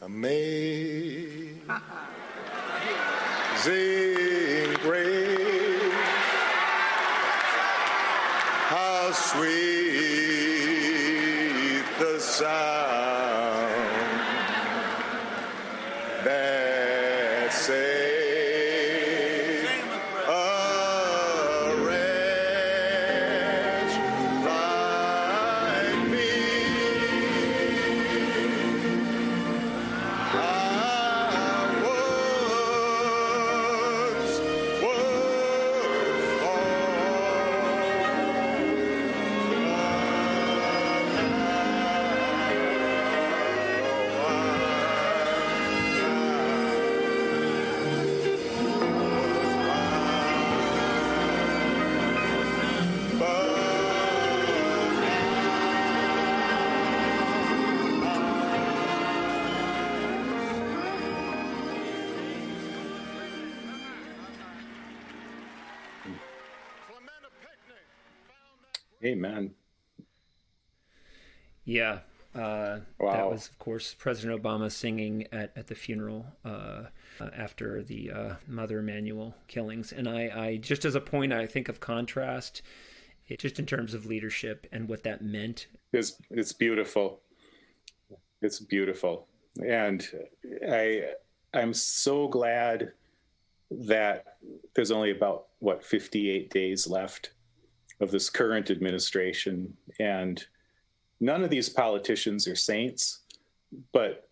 Amazing grace, how sweet the sound that saved a wretch like me. Amen. Yeah. That Wow. was, of course, President Obama singing at the funeral after the Mother Emanuel killings. And I just as a point, I think of contrast, just in terms of leadership and what that meant. It's beautiful. It's beautiful. And I'm so glad that there's only about 58 days left of this current administration, and none of these politicians are saints, but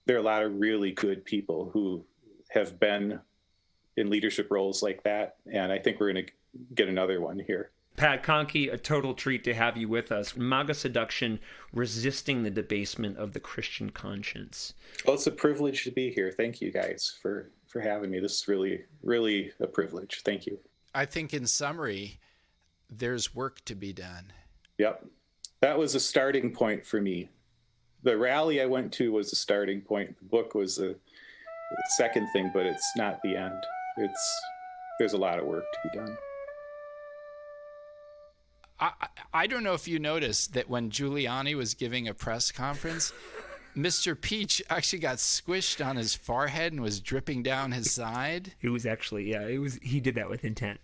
there are a lot of really good people who have been in leadership roles like that, and I think we're going to get another one here. Pat Kahnke, a total treat to have you with us. MAGA Seduction, resisting the debasement of the Christian conscience. Well, it's a privilege to be here. Thank you guys for having me. This is really, really a privilege. Thank you. I think in summary, there's work to be done. Yep. That was a starting point for me. The rally I went to was a starting point. The book was the second thing, but it's not the end. There's a lot of work to be done. I don't know if you noticed that when Giuliani was giving a press conference, Mr. Peach actually got squished on his forehead and was dripping down his side. It was actually, he did that with intent.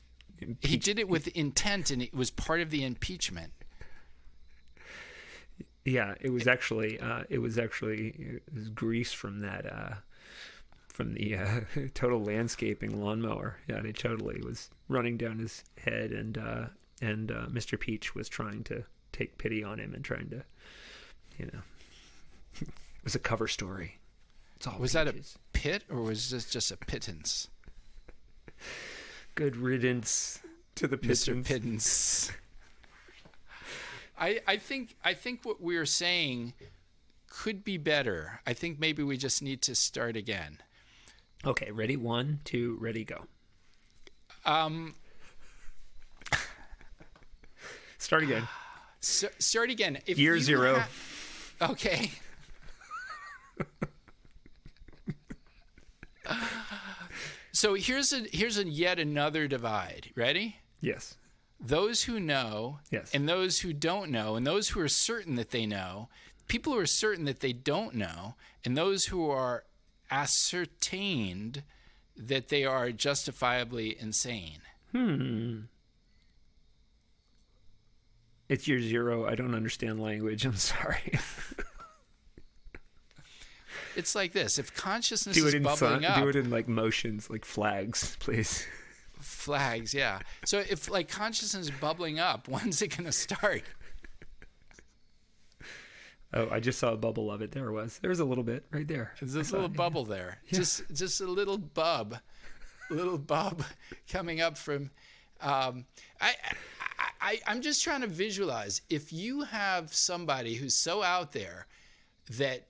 He did it with intent, and it was part of the impeachment. Yeah, it was grease from that, from the total landscaping lawnmower. Yeah, and it totally was running down his head, and Mr. Peach was trying to take pity on him and trying to, it was a cover story. It's all was peaches. That a pit, or was this just a pittance? Good riddance to the pittance. Mr. Pittance. I think what we're saying could be better. I think maybe we just need to start again. Okay, ready? 1, 2, ready, go. Start again. Start again. If Year you 0. Okay. So here's yet another divide. Ready? Yes. Those who know, yes, and those who don't know, and those who are certain that they know, people who are certain that they don't know, and those who are ascertained that they are justifiably insane. It's year 0. I don't understand language. I'm sorry. It's like this. If consciousness is bubbling up... Do it in like motions, like flags, please. Flags, yeah. So if like consciousness is bubbling up, when's it going to start? Oh, I just saw a bubble of it. There was a little bit right there. There's this little bubble there. Yeah. Just a little bub coming up from... I'm just trying to visualize. If you have somebody who's so out there that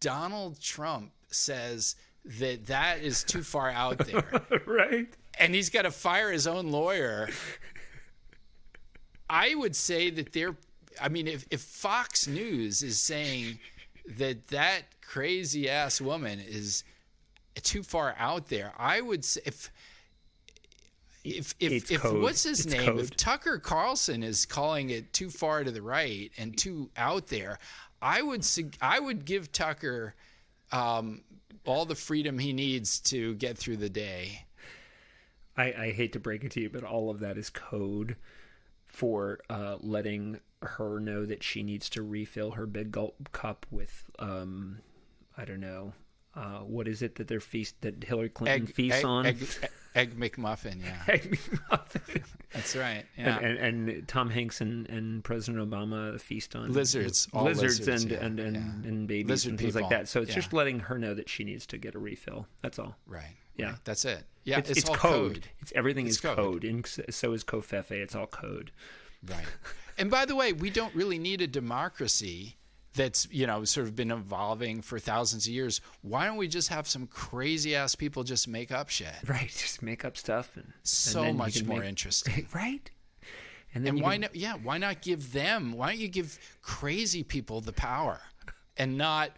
Donald Trump says that is too far out there. Right. And he's got to fire his own lawyer. I would say that if Fox News is saying that crazy ass woman is too far out there, I would say if what's his name? Code. If Tucker Carlson is calling it too far to the right and too out there, I would give Tucker all the freedom he needs to get through the day. I hate to break it to you, but all of that is code for letting her know that she needs to refill her big gulp cup with I don't know. What is it that that Hillary Clinton feasts on? Egg McMuffin, yeah. Egg McMuffin. That's right. Yeah. And Tom Hanks and President Obama feast on lizards and babies Lizard and things people. like that. So it's just letting her know that she needs to get a refill. That's all. Right. Yeah. Right. That's it. Yeah. It's all code. Everything is code. And so is Covfefe. It's all code. Right. And by the way, we don't really need a democracy that's, sort of been evolving for thousands of years. Why don't we just have some crazy ass people just make up shit? Right, just make up stuff and much more interesting. Right? And why not? Yeah, why not give them? Why don't you give crazy people the power, and not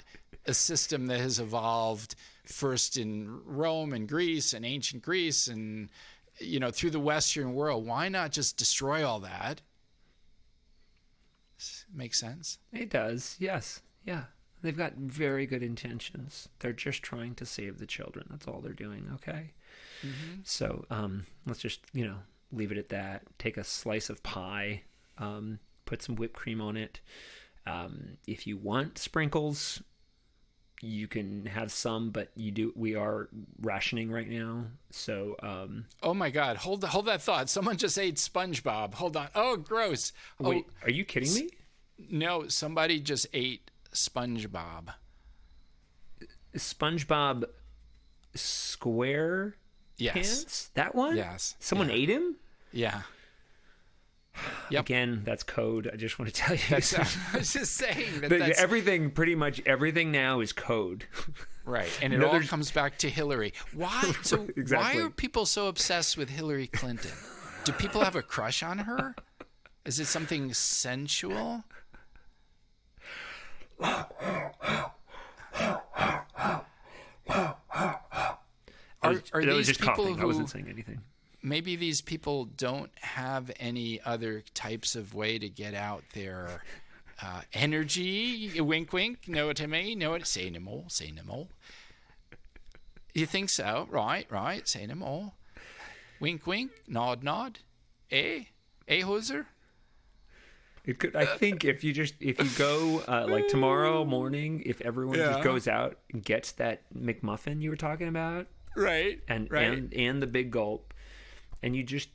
a system that has evolved first in Rome and Greece and ancient Greece and through the Western world? Why not just destroy all that? Makes sense? It does, yes. Yeah. They've got very good intentions. They're just trying to save the children. That's all they're doing, okay? Mm-hmm. So let's just, leave it at that. Take a slice of pie, put some whipped cream on it. If you want sprinkles, you can have some, but we are rationing right now. So, Oh my God. Hold that thought. Someone just ate SpongeBob. Hold on. Oh, gross. wait, are you kidding me? No, somebody just ate SpongeBob. SpongeBob Square Yes. Pants? That one? Yes. Someone ate him? Yeah. Yep. Again, that's code. I just want to tell you. That's, I was just saying that But that's pretty much everything now is code. right, and it No, all there's- comes back to Hillary. Why? So Exactly. why are people so obsessed with Hillary Clinton? Do people have a crush on her? Is it something sensual? Are That was these just people coughing. I who wasn't saying anything. maybe these people don't have any other types of way to get out their energy? Wink, wink. Know what I mean? Know what? Say no more. Say no more. You think so? Right, right. Say no more. Wink, wink. Nod, nod. Eh, hoser. It could. I think if you go like tomorrow morning, if everyone Yeah. just goes out and gets that McMuffin you were talking about, Right. and right. and the big gulp, and you just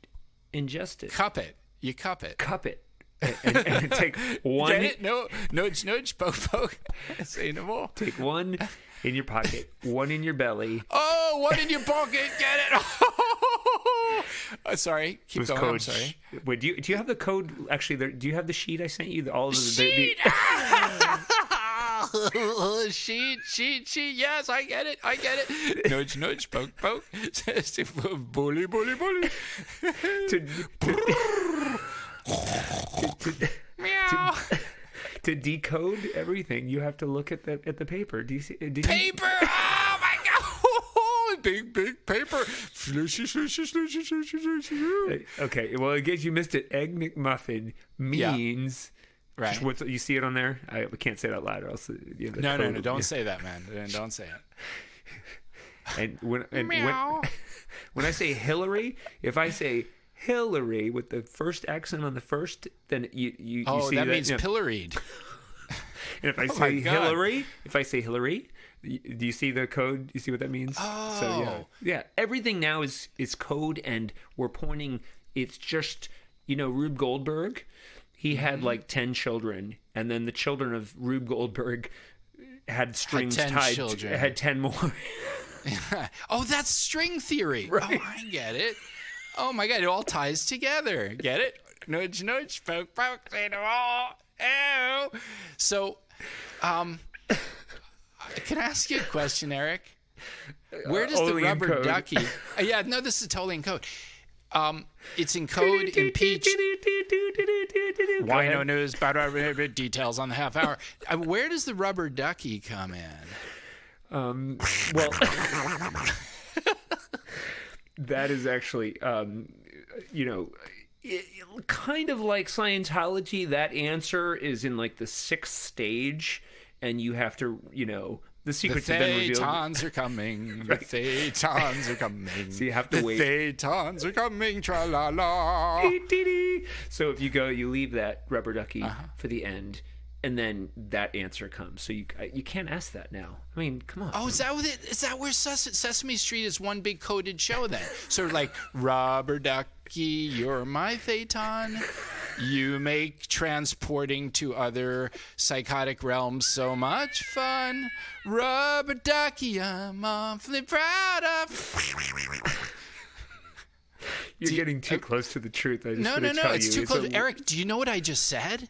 ingest it, Cup it. You cup it. cup it, and take one. Get it? No. Nudge, nudge. Poke, poke. Say no more. Take one in your pocket, one in your belly. Oh, one in your pocket. Get it. Sorry. It Keep was going. code. I'm sorry. Wait, do you have the code? Actually, do you have the sheet I sent you? All of the Sheet. Sheet. Yes, I get it. Nudge, nudge. Poke, poke. Bully, bully, bully. Meow. To decode everything, you have to look at the paper. Do you see? Paper. Oh my God. Big paper. Slushy, slushy, slushy, slushy, slushy. Okay, well, I guess you missed it. Egg McMuffin means Right. just what you see it on there. I can't say that out loud, or else No. Don't say that, man. Don't say it. And when Meow. when I say Hillary, if I say Hillary with the first accent on the first, then you Oh, see that means you know. pilloried. And if I my say God. Hillary, do you see the code? Do you see what that means? Oh. So yeah. Everything now is code, and we're pointing. It's just Rube Goldberg. He had like 10 children, and then the children of Rube Goldberg had strings 10 tied. children. Had 10 more. Oh, that's string theory. Right. Oh, I get it. Oh my God, it all ties together. Get it? Nudge, nudge, poke, poke, say no more. Oh. So, can I ask you a question, Eric? Where does the Only in rubber code. ducky? Yeah, no, this is totally in code. It's in code, impeach. Wino news, details on the half hour. Where does the rubber ducky come in? Well, that is actually, kind of like Scientology. That answer is in like the 6th stage, and you have to, the secrets have been revealed. Thetans are coming. The Thetans are coming. So you have to wait. The Thetans are coming. Tra la la. So if you leave that rubber ducky Uh-huh. for the end, and then that answer comes. So you can't ask that now. I mean, come on. Oh, is that what is that where Sesame Street is one big coded show then? Sort of like rubber ducky, you're my Thetan. You make transporting to other psychotic realms so much fun. Rubber ducky, I'm awfully proud of. You're getting too close to the truth. I just No, want to tell it's you, too close. A, Eric, do you know what I just said?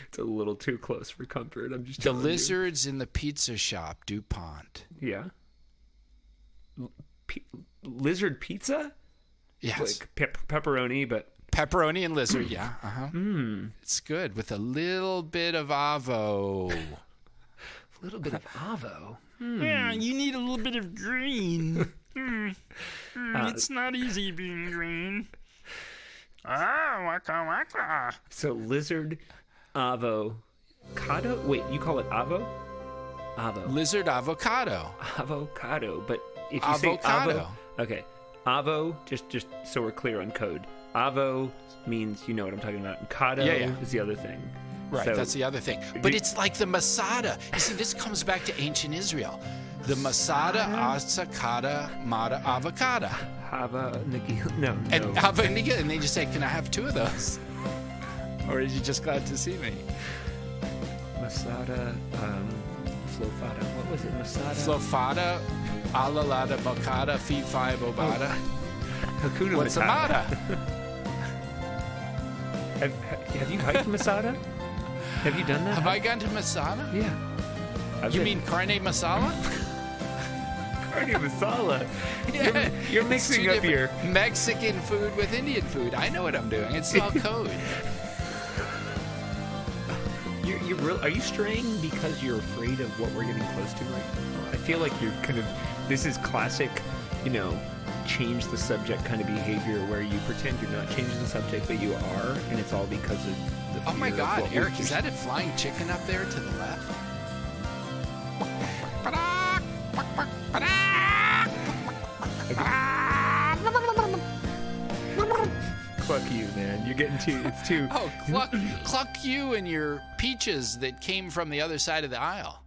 It's a little too close for comfort. I'm just The telling you. lizards in the pizza shop, DuPont. Yeah. Lizard pizza? Yes. Like pepperoni, but Pepperoni and lizard, yeah. Uh-huh. It's good with a little bit of avo. a little bit of avo. Yeah, you need a little bit of green. It's not easy being green. Waka waka. So lizard avocado? Wait, you call it avo? Avo. Lizard avocado. Avocado. But if you Avocado. say avo, okay. Avo, just so we're clear on code. Avo means you know what I'm talking about. And cado Yeah. is the other thing. Right, So- that's the other thing. But it's like the Masada. You see, this comes back to ancient Israel. The Masada, Asakada, Mada, Avocada. Hava Nagil. No. And Avocada, and they just say, can I have 2 of those? Or is you just glad to see me? Masada, Flofada. What was it? Masada. Slofada, Alalada, Bocada, Fee 5 Obada. Hakuna What's a Matata. Mada? Have you hiked Masada? Have you done that? Have I gone to Masada? Yeah. You mean carne masala? carne masala? Yeah. You're It's mixing 2 up different your. Mexican food with Indian food. I know what I'm doing. It's all code. You're real. Are you straying because you're afraid of what we're getting close to right now? I feel like you're kind of. This is classic, change the subject kind of behavior where you pretend you're not changing the subject, but you are, and it's all because of the. Oh my fear of God, what Eric, we're is that a flying chicken up there to the left? Fuck you, man. You're getting too. It's too. Oh, cluck you and your peaches that came from the other side of the aisle.